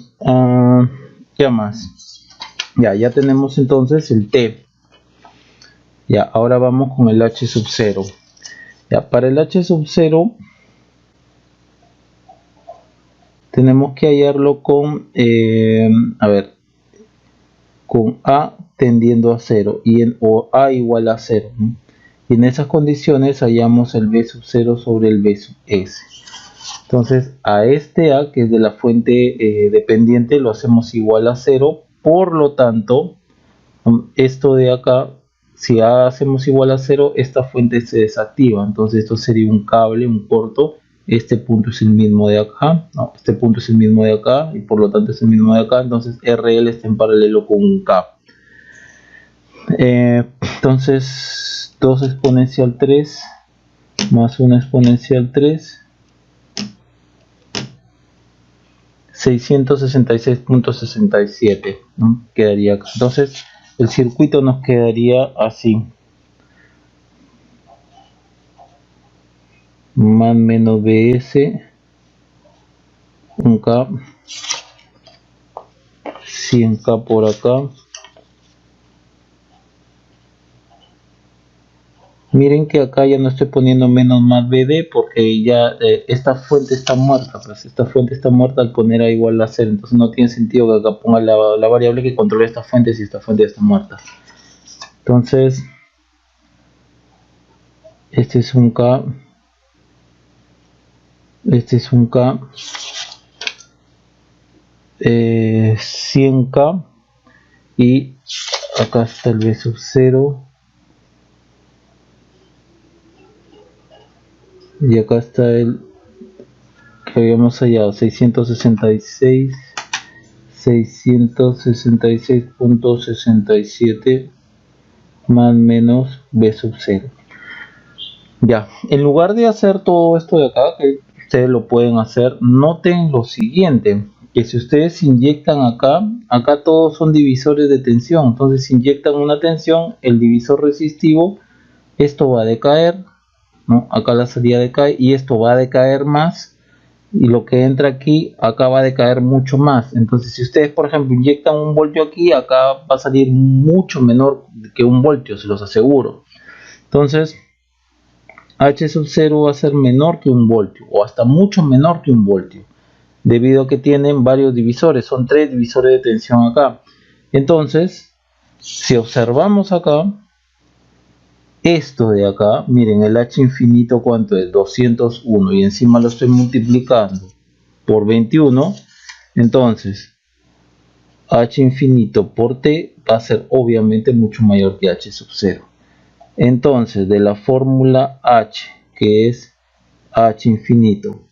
¿qué más? Ya tenemos entonces el T. Ya, ahora vamos con el H sub 0. Ya, para el H sub 0 tenemos que hallarlo con, con A tendiendo a 0 o A igual a 0, ¿no? Y en esas condiciones hallamos el B sub 0 sobre el B sub S. Entonces a este A, que es de la fuente dependiente, lo hacemos igual a 0. Por lo tanto, esto de acá, si A hacemos igual a 0, esta fuente se desactiva. Entonces esto sería un cable, un corto. Este punto es el mismo de acá, no, este punto es el mismo de acá y por lo tanto es el mismo de acá. Entonces RL está en paralelo con un K. Entonces 2 exponencial 3 más 1 exponencial 3, 666.67, ¿no? Quedaría acá. Entonces el circuito nos quedaría así: más menos BS, 1K, 100K por acá. Miren que acá ya no estoy poniendo menos más BD porque ya esta fuente está muerta. Pues esta fuente está muerta al poner a igual a 0. Entonces no tiene sentido que acá ponga la variable que controla esta fuente si esta fuente está muerta. Entonces, este es un K. Este es un K. 100K. Y acá está el B sub 0. Y acá está el que habíamos hallado, 666.67 más menos B sub 0. Ya, en lugar de hacer todo esto de acá, que ustedes lo pueden hacer, noten lo siguiente, que si ustedes inyectan acá todos son divisores de tensión. Entonces si inyectan una tensión, el divisor resistivo, esto va a decaer, ¿no? Acá la salida decae y esto va a decaer más, y lo que entra aquí, acá va a decaer mucho más. Entonces si ustedes por ejemplo inyectan 1 voltio aquí, acá va a salir mucho menor que 1 voltio, se los aseguro. Entonces H sub 0 va a ser menor que 1 voltio o hasta mucho menor que 1 voltio, debido a que tienen varios divisores, son 3 divisores de tensión acá. Entonces si observamos acá, esto de acá, miren, el H infinito cuánto es, 201, y encima lo estoy multiplicando por 21. Entonces H infinito por T va a ser obviamente mucho mayor que H sub 0. Entonces de la fórmula H, que es H infinito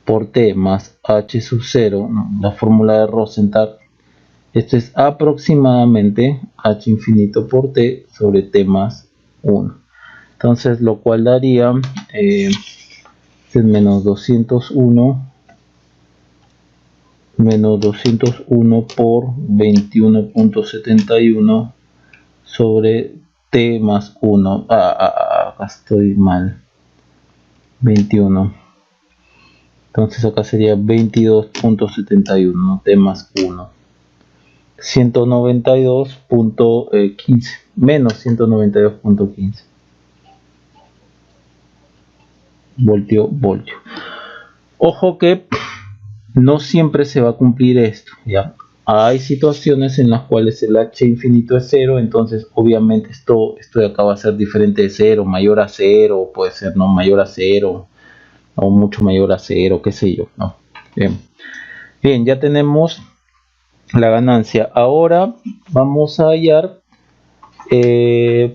por T más H sub 0, ¿no? La fórmula de Rosenthal, esto es aproximadamente H infinito por T sobre T más 1. Entonces lo cual daría es menos 201 por 21.71 sobre T más 1. Acá estoy mal, 21. Entonces acá sería 22.71, ¿no? T más 1, 192.15, menos 192.15 voltio. Ojo que no siempre se va a cumplir esto, ¿ya? Hay situaciones en las cuales el H infinito es 0, entonces obviamente esto de acá va a ser diferente de 0, mayor a 0, puede ser no mayor a 0 o mucho mayor a 0, qué sé yo, ¿no? Bien, bien, ya tenemos la ganancia. Ahora vamos a hallar,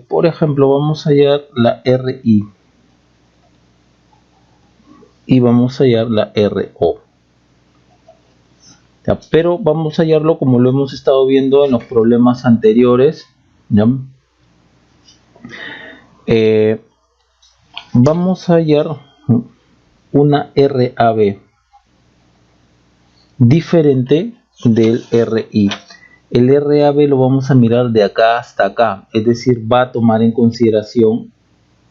por ejemplo, vamos a hallar la RI y vamos a hallar la RO. Ya, pero vamos a hallarlo como lo hemos estado viendo en los problemas anteriores. ¿Ya? Vamos a hallar una RAB diferente del RI. El RAB lo vamos a mirar de acá hasta acá, es decir, va a tomar en consideración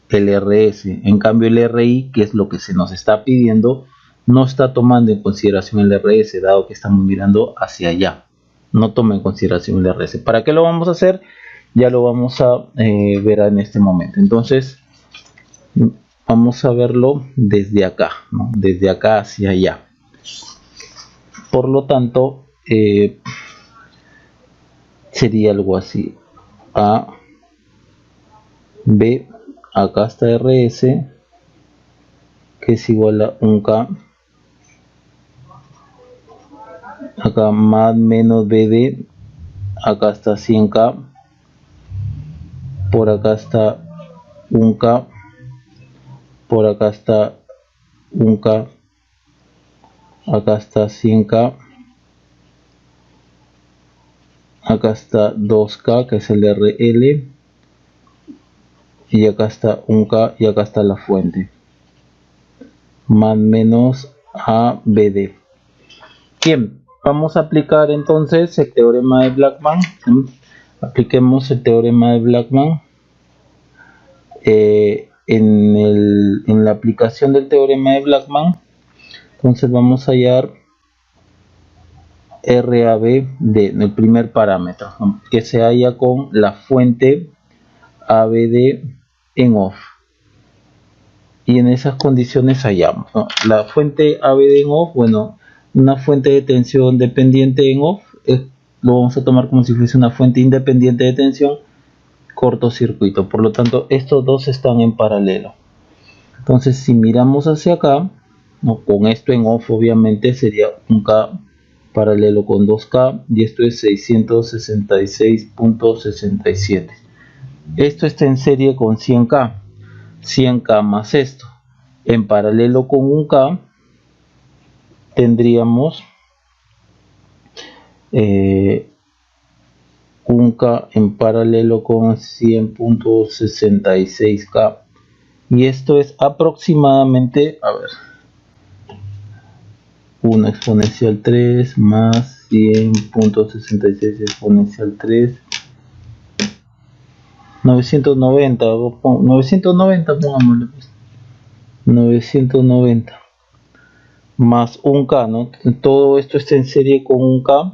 el RS. En cambio el RI, que es lo que se nos está pidiendo, no está tomando en consideración el RS, dado que estamos mirando hacia allá. No toma en consideración el RS. ¿Para qué lo vamos a hacer? Ya lo vamos a ver en este momento. Entonces vamos a verlo desde acá, ¿no? Desde acá hacia allá. Por lo tanto, sería algo así: A, B, acá está RS, que es igual a 1K, acá más menos BD, acá está 100K, por acá está 1K, por acá está 1K, acá está 100K, acá está 2K, que es el RL, y acá está 1K, y acá está la fuente, más menos ABD. Bien, vamos a aplicar entonces el teorema de Blackman. Apliquemos el teorema de Blackman. En la aplicación del teorema de Blackman, entonces vamos a hallar RAB del primer parámetro, ¿no? Que se halla con la fuente ABD en off. Y en esas condiciones hallamos, ¿no? La fuente ABD en off, bueno, una fuente de tensión dependiente en off, lo vamos a tomar como si fuese una fuente independiente de tensión, cortocircuito. Por lo tanto, estos dos están en paralelo. Entonces, si miramos hacia acá, ¿no? Con esto en off, obviamente sería 1K paralelo con 2K, y esto es 666.67. Esto está en serie con 100K. 100K más esto. En paralelo con 1K tendríamos 1K en paralelo con 100.66K. Y esto es aproximadamente, a ver, 1 exponencial 3 más 100.66 exponencial 3, 990, pongámosle, 990 más 1K, ¿no? Todo esto está en serie con 1K,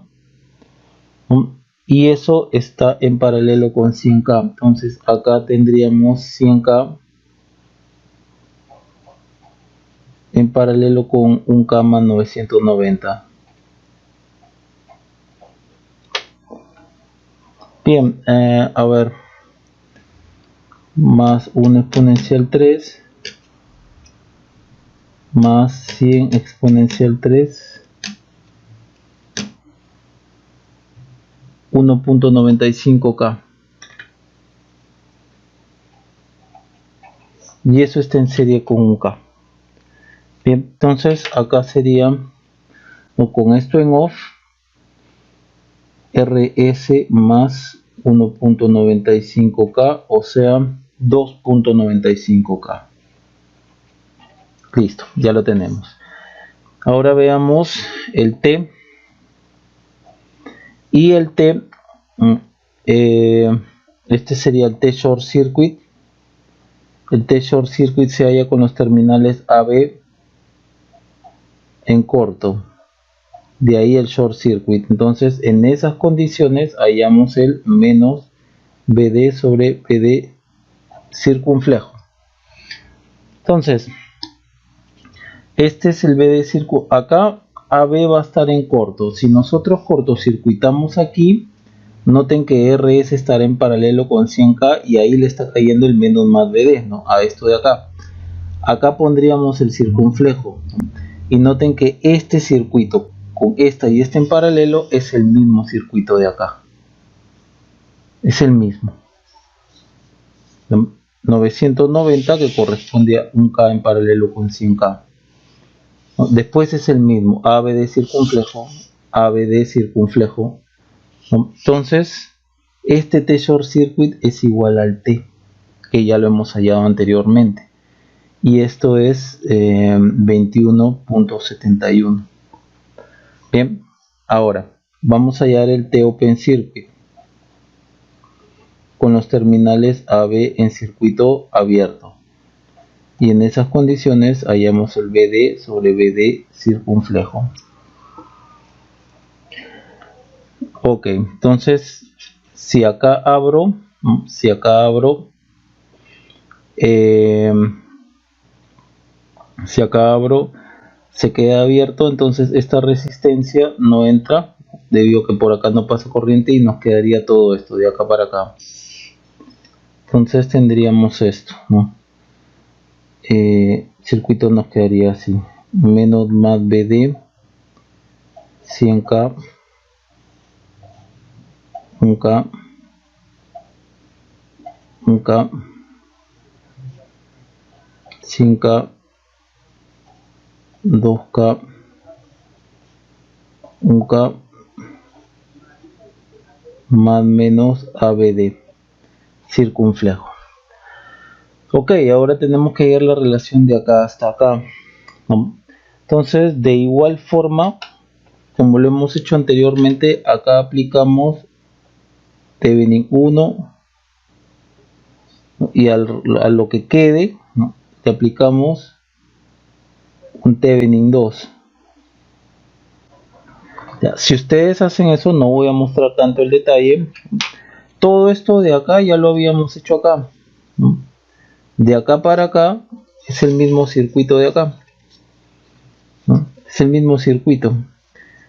¿no? Y eso está en paralelo con 100K. Entonces acá tendríamos 100K en paralelo con 1K más 990. Bien, a ver, más 1 exponencial 3 más 100 exponencial 3, 1.95K. Y eso está en serie con 1K. Bien, entonces acá sería, o con esto en off, RS más 1.95K, o sea 2.95K. Listo, ya lo tenemos. Ahora veamos el T. Y el T, este sería el T short circuit. El T short circuit se halla con los terminales AB en corto. De ahí el short circuit. Entonces, en esas condiciones hallamos el menos BD sobre BD circunflejo. Entonces, este es el BD circunflejo. Acá AB va a estar en corto. Si nosotros cortocircuitamos aquí, noten que RS estará en paralelo con 100K y ahí le está cayendo el menos más BD, ¿no? A esto de acá. Acá pondríamos el circunflejo. Y noten que este circuito con esta y este en paralelo es el mismo circuito de acá. Es el mismo. 990 que corresponde a 1K en paralelo con 100K. Después es el mismo, ABD circunflejo, ABD circunflejo. Entonces, este T short circuit es igual al T, que ya lo hemos hallado anteriormente. Y esto es 21.71. Bien, ahora vamos a hallar el T open circuit con los terminales AB en circuito abierto. Y en esas condiciones hallamos el BD sobre BD circunflejo. Ok, entonces si acá abro, se queda abierto, entonces esta resistencia no entra debido a que por acá no pasa corriente y nos quedaría todo esto de acá para acá. Entonces tendríamos esto, ¿no? Circuito nos quedaría así, menos más BD 100K 1K 1K 100K 2K 1K más menos ABD circunflejo. Ok, ahora tenemos que hallar la relación de acá hasta acá, ¿no? Entonces, de igual forma, como lo hemos hecho anteriormente, acá aplicamos Thevenin 1, ¿no? Y a lo que quede, ¿no?, le aplicamos un Thevenin 2. Ya, si ustedes hacen eso, no voy a mostrar tanto el detalle. Todo esto de acá ya lo habíamos hecho acá, ¿no? De acá para acá es el mismo circuito de acá, ¿no? Es el mismo circuito.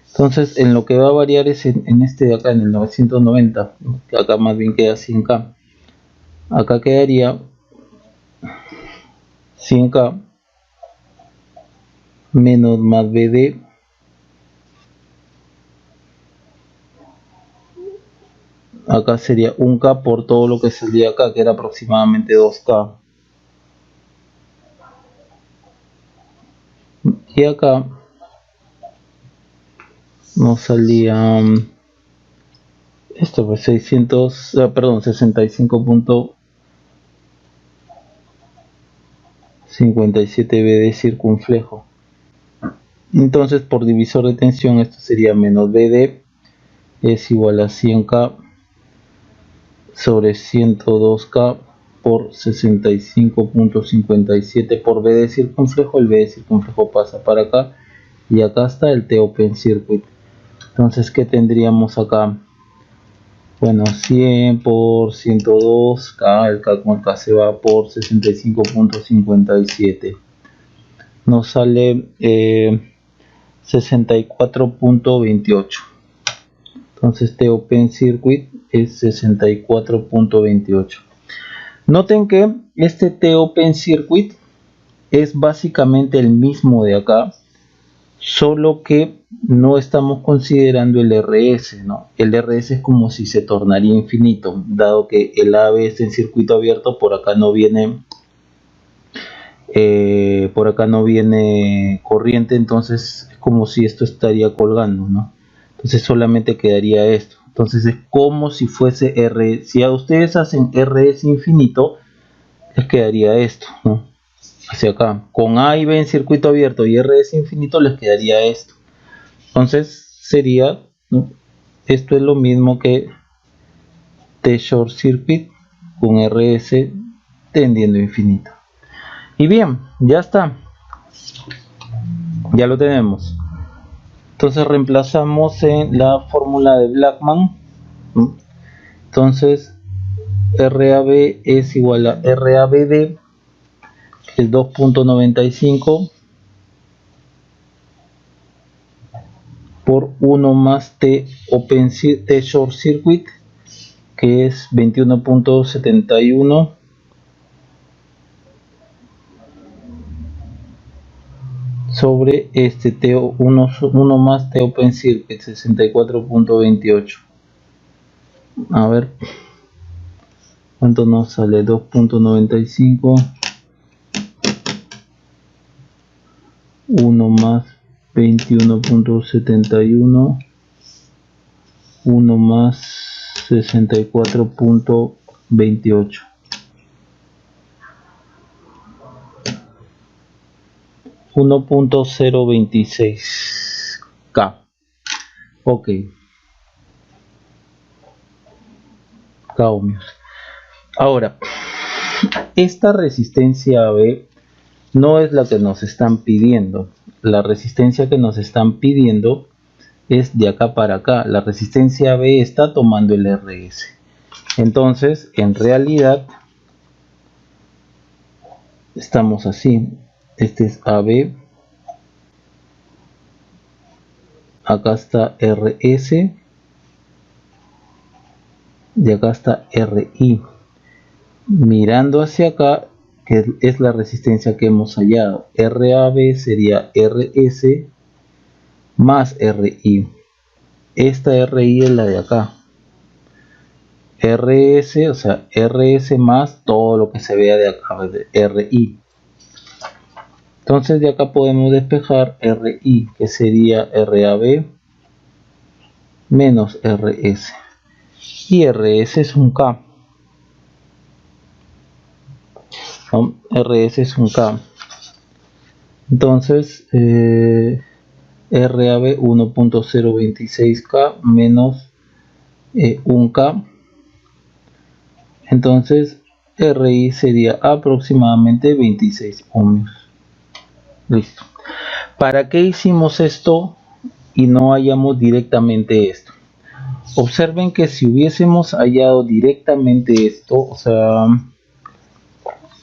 Entonces, en lo que va a variar es en este de acá, en el 990, ¿no? Que acá más bien queda 100K. Acá quedaría 100K menos más BD acá sería 1K por todo lo que salía acá, que era aproximadamente 2K. Y acá nos salía esto, pues 65.57 BD circunflejo. Entonces, por divisor de tensión, esto sería menos BD es igual a 100K sobre 102K por 65.57 por BD circunflejo. El BD circunflejo pasa para acá y acá está el T open circuit. Entonces, ¿qué tendríamos acá? Bueno, 100 por 102K, el K con el K se va por 65.57. Nos sale 64.28. Entonces T open circuit es 64.28. Noten que este T open circuit es básicamente el mismo de acá, solo que no estamos considerando el RS, ¿no? El RS es como si se tornaría infinito, dado que el AB está en circuito abierto, por acá no viene corriente, entonces es como si esto estaría colgando, ¿no? Entonces solamente quedaría esto. Entonces es como si fuese R. Si a ustedes hacen RS infinito, les quedaría esto, ¿no? Hacia acá. Con A y B en circuito abierto y RS infinito les quedaría esto. Entonces sería, ¿no?, esto es lo mismo que T short circuit con RS tendiendo a infinito. Y bien, ya está. Ya lo tenemos. Entonces reemplazamos en la fórmula de Blackman. Entonces RAB es igual a RABD, que es 2.95 por 1 más T open T short circuit, que es 21.71 sobre este TO 1 más TO Open Circuit 64.28. A ver cuánto nos sale. 2.95, 1 más 21.71, 1 más 64.28. 1.026K. Ok, K ohmios. Ahora, esta resistencia AB no es la que nos están pidiendo. La resistencia que nos están pidiendo es de acá para acá. La resistencia AB está tomando el RS. Entonces, en realidad, estamos así. Este es AB. Acá está RS. Y acá está RI. Mirando hacia acá, que es la resistencia que hemos hallado. RAB sería RS más RI. Esta RI es la de acá. RS, o sea, RS más todo lo que se vea de acá, de RI. Entonces de acá podemos despejar RI, que sería RAB menos RS. Y RS es un K. ¿No? RS es un K. Entonces RAB 1.026K menos 1K. Entonces RI sería aproximadamente 26 ohmios. Listo. ¿Para qué hicimos esto y no hallamos directamente esto? Observen que si hubiésemos hallado directamente esto, o sea,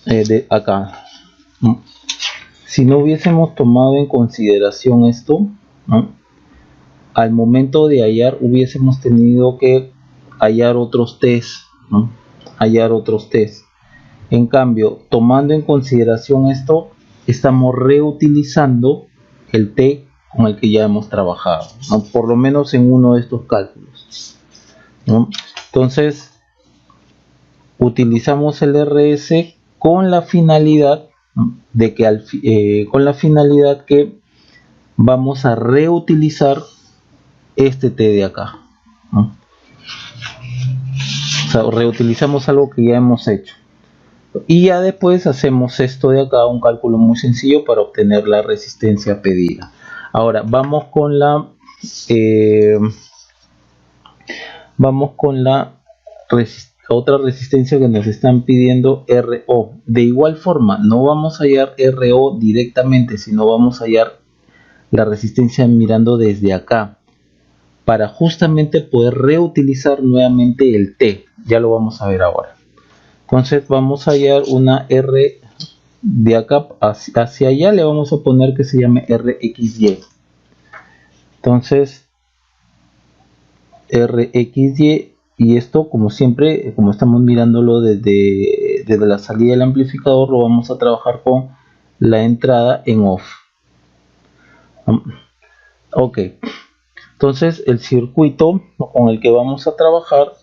de acá, ¿no? Si no hubiésemos tomado en consideración esto, ¿no? Al momento de hallar hubiésemos tenido que hallar otros test, ¿no? Hallar otros test. En cambio, tomando en consideración esto, estamos reutilizando el T con el que ya hemos trabajado, ¿no? Por lo menos en uno de estos cálculos, ¿no? Entonces, utilizamos el RS con la finalidad, ¿no? de que que vamos a reutilizar este T de acá, ¿no? O sea, reutilizamos algo que ya hemos hecho. Y ya después hacemos esto de acá, un cálculo muy sencillo para obtener la resistencia pedida. Ahora vamos con la otra resistencia que nos están pidiendo, RO. De igual forma, no vamos a hallar RO directamente, sino vamos a hallar la resistencia mirando desde acá, para justamente poder reutilizar nuevamente el T. Ya lo vamos a ver ahora. Entonces vamos a hallar una R de acá hacia allá, le vamos a poner que se llame RXY. Entonces RXY, y esto como siempre, como estamos mirándolo desde la salida del amplificador, lo vamos a trabajar con la entrada en off. Ok, entonces el circuito con el que vamos a trabajar,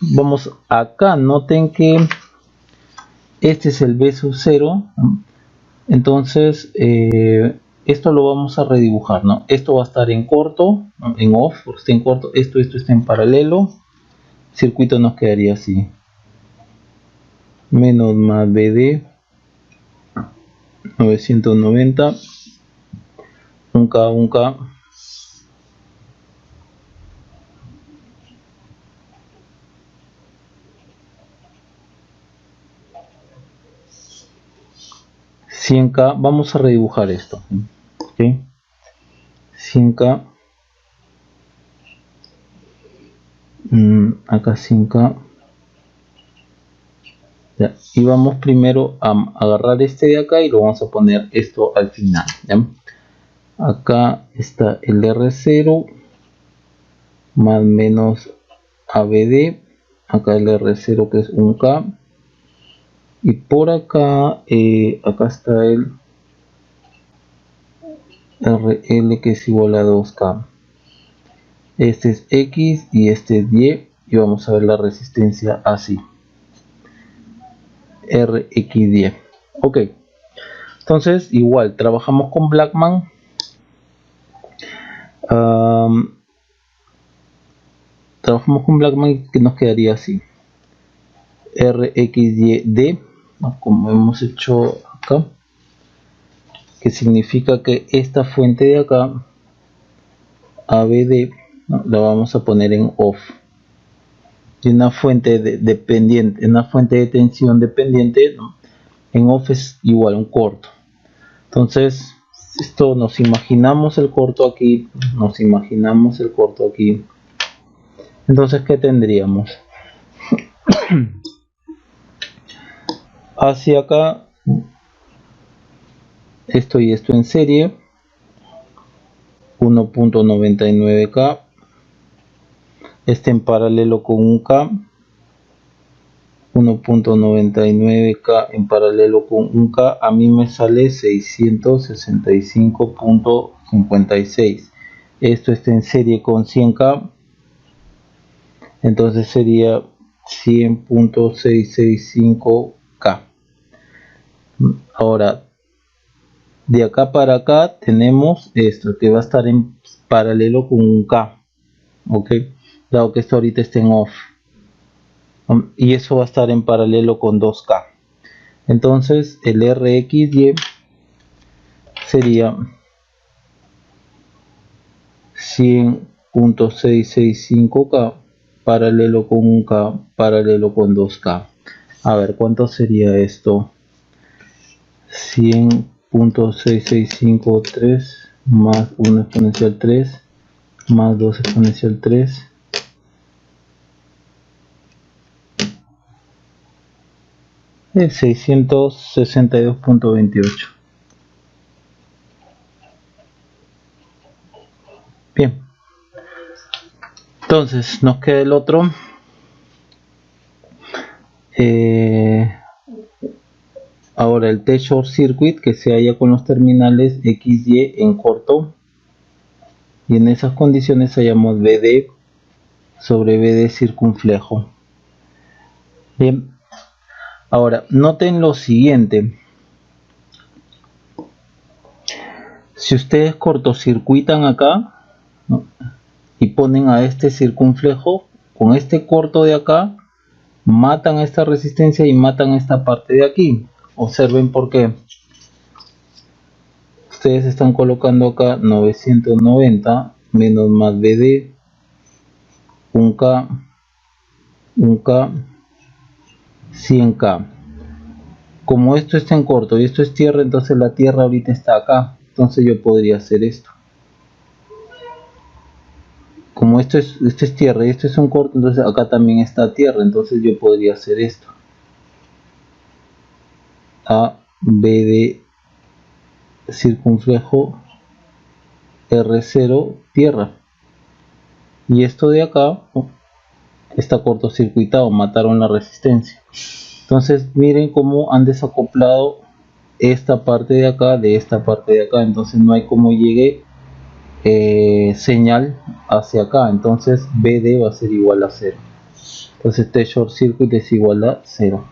vamos acá, noten que este es el B sub 0, entonces esto lo vamos a redibujar, ¿no? Esto va a estar en corto, en off, porque está en corto, esto está en paralelo, el circuito nos quedaría así, menos más BD 990, 1K, $100K, vamos a redibujar esto, ¿okay? 100K, acá 100K, ya. Y vamos primero a agarrar este de acá y lo vamos a poner esto al final, ¿ya? Acá está el R0 más menos ABD, acá el R0 que es 1K, y por acá acá está el RL que es igual a 2K. Este es X y este es Y, y vamos a ver la resistencia así. RXY. Ok, entonces igual trabajamos con Blackman. Trabajamos con Blackman, que nos quedaría así: RXYD, ¿no? Como hemos hecho acá, que significa que esta fuente de acá, ABD, ¿no? La vamos a poner en off, y una fuente dependiente, una fuente de tensión dependiente, ¿no? En off es igual a un corto. Entonces esto, nos imaginamos el corto aquí, entonces ¿qué tendríamos? Hacia acá esto y esto en serie, 1.99K, este en paralelo con un K, 1.99K en paralelo con un K, a mí me sale 665.56. Esto está en serie con 100K, entonces sería 100.665K. Ahora, de acá para acá tenemos esto que va a estar en paralelo con un K, ok, dado que esto ahorita está en off, y eso va a estar en paralelo con 2K. Entonces el RXY sería 100.665K paralelo con un K paralelo con 2K. A ver, ¿cuánto sería esto? 100.6653 más 1 exponencial 3 más 2 exponencial 3 es 662.28. Bien, entonces nos queda el otro. Ahora el T-short circuit, que se halla con los terminales XY en corto, y en esas condiciones hallamos BD sobre BD circunflejo. Bien, ahora noten lo siguiente: si ustedes cortocircuitan acá, ¿no? y ponen a este circunflejo, con este corto de acá matan esta resistencia y matan esta parte de aquí. Observen por qué. Ustedes están colocando acá 990 menos más BD, 1K, 1K, 100K. Como esto está en corto y esto es tierra, entonces la tierra ahorita está acá. Entonces yo podría hacer esto. Como esto es tierra y esto es un corto, entonces acá también está tierra. Entonces yo podría hacer esto: A, BD circunflejo, R0 tierra. Y esto de acá está cortocircuitado, mataron la resistencia. Entonces miren cómo han desacoplado esta parte de acá de esta parte de acá. Entonces no hay como llegue señal hacia acá. Entonces BD va a ser igual a 0. Entonces T short circuit es igual a 0.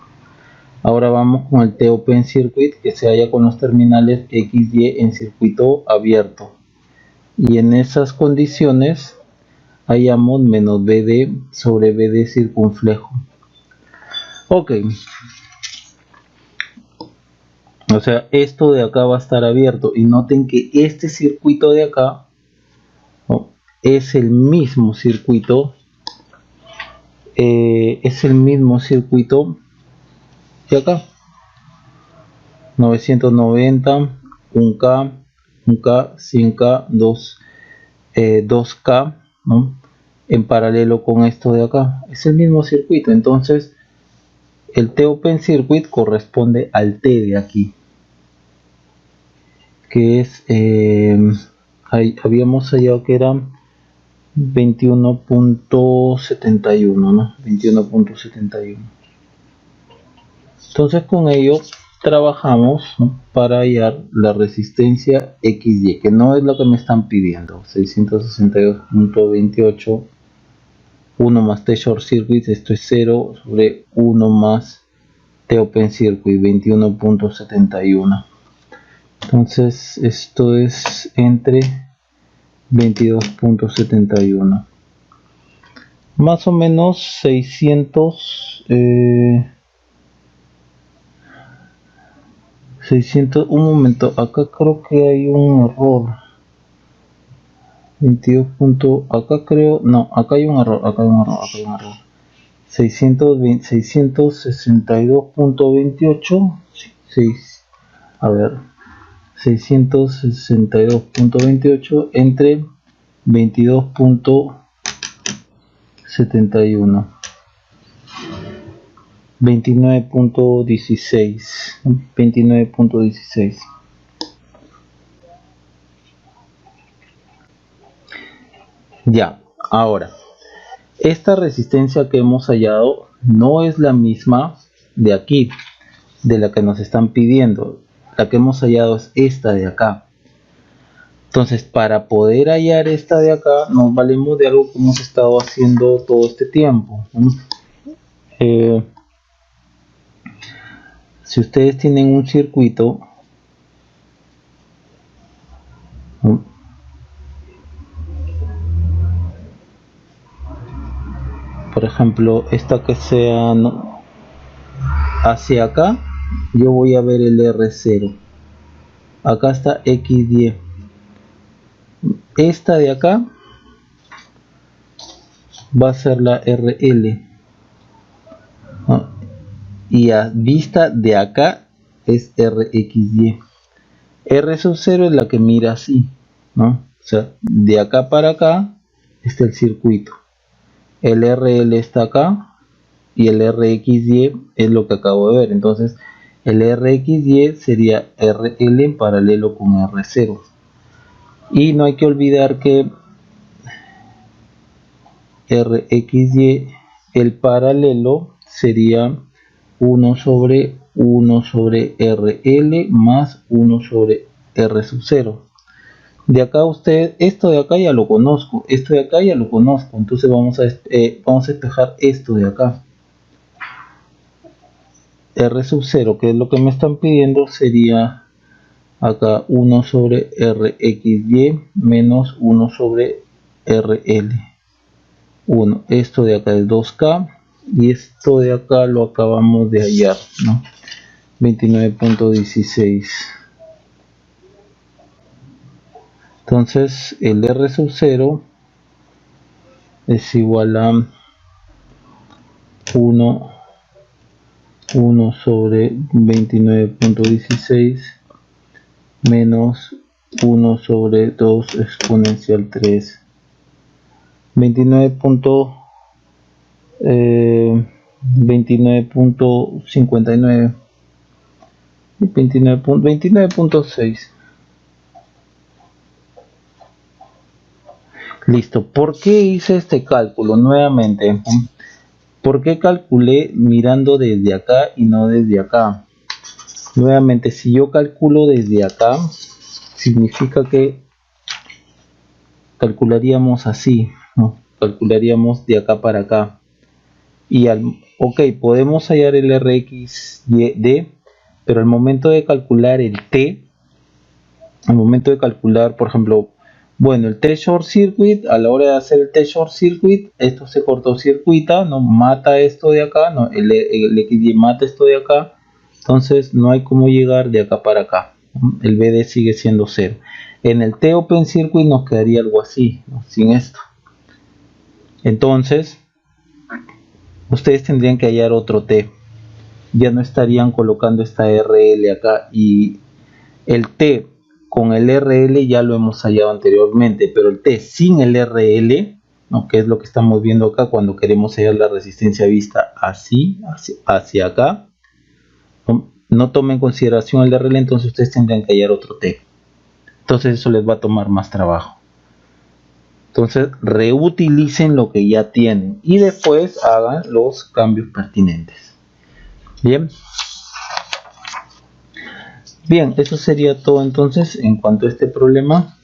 Ahora vamos con el T open circuit, que se halla con los terminales XY en circuito abierto, y en esas condiciones hallamos menos BD sobre BD circunflejo. Ok, o sea, esto de acá va a estar abierto, y noten que este circuito de acá, ¿no?, es el mismo circuito, de acá. 990, 1K, 1K, 100K, 2K, ¿no?, en paralelo con esto de acá. Es el mismo circuito. Entonces el T open circuit corresponde al T de aquí, que es habíamos hallado que era 21.71, ¿no? 21.71. Entonces con ello trabajamos, ¿no?, para hallar la resistencia XY, que no es lo que me están pidiendo. 662.28, 1 más T short circuit, esto es 0 sobre 1 más T open circuit, 21.71. entonces esto es entre 22.71, más o menos 600, 600, un momento, acá creo que hay un error. 22 punto, acá creo, no, acá hay un error, acá hay un error, acá hay un error. 662.28, 6, a ver, 662.28 entre 22.71, 29.16, 29.16. Ya, ahora, esta resistencia que hemos hallado no es la misma de aquí, de la que nos están pidiendo. La que hemos hallado es esta de acá. Entonces, para poder hallar esta de acá, nos valemos de algo que hemos estado haciendo todo este tiempo. Si ustedes tienen un circuito, por ejemplo, esta que sea, ¿no?, hacia acá, yo voy a ver el R0. Acá está X10. Esta de acá va a ser la RL, ¿no?, y a vista de acá es RXY. R sub 0 es la que mira así, ¿no? O sea, de acá para acá está el circuito. El RL está acá y el RXY es lo que acabo de ver. Entonces el RXY sería RL en paralelo con R0. Y no hay que olvidar que RXY, el paralelo sería 1 sobre RL más 1 sobre R sub 0. De acá usted, esto de acá ya lo conozco, esto de acá ya lo conozco, entonces vamos a despejar esto de acá. R sub 0, que es lo que me están pidiendo, sería acá 1 sobre RXY menos 1 sobre RL. 1, esto de acá es 2K y esto de acá lo acabamos de hallar, ¿no? 29.16. entonces el R sub 0 es igual a 1 sobre 29.16 menos 1 sobre 2 exponencial 3, 29.59 y 29.6. Listo. ¿Por qué hice este cálculo? Nuevamente, ¿por qué calculé mirando desde acá y no desde acá? Nuevamente, si yo calculo desde acá, significa que calcularíamos así, ¿no? Calcularíamos de acá para acá. Y ok, podemos hallar el RXY, pero al momento de calcular el T, al momento de calcular, por ejemplo, bueno, el T short circuit, a la hora de hacer el T short circuit, esto se cortocircuita, no mata esto de acá, no, el XY mata esto de acá, entonces no hay cómo llegar de acá para acá, el BD sigue siendo 0. En el T open circuit nos quedaría algo así, ¿no?, sin esto. Entonces ustedes tendrían que hallar otro T, ya no estarían colocando esta RL acá, y el T con el RL ya lo hemos hallado anteriormente, pero el T sin el RL, ¿no?, que es lo que estamos viendo acá cuando queremos hallar la resistencia vista así, hacia acá, no toma en consideración el RL, entonces ustedes tendrían que hallar otro T. Entonces eso les va a tomar más trabajo. Entonces reutilicen lo que ya tienen y después hagan los cambios pertinentes. Bien. Bien, eso sería todo entonces en cuanto a este problema.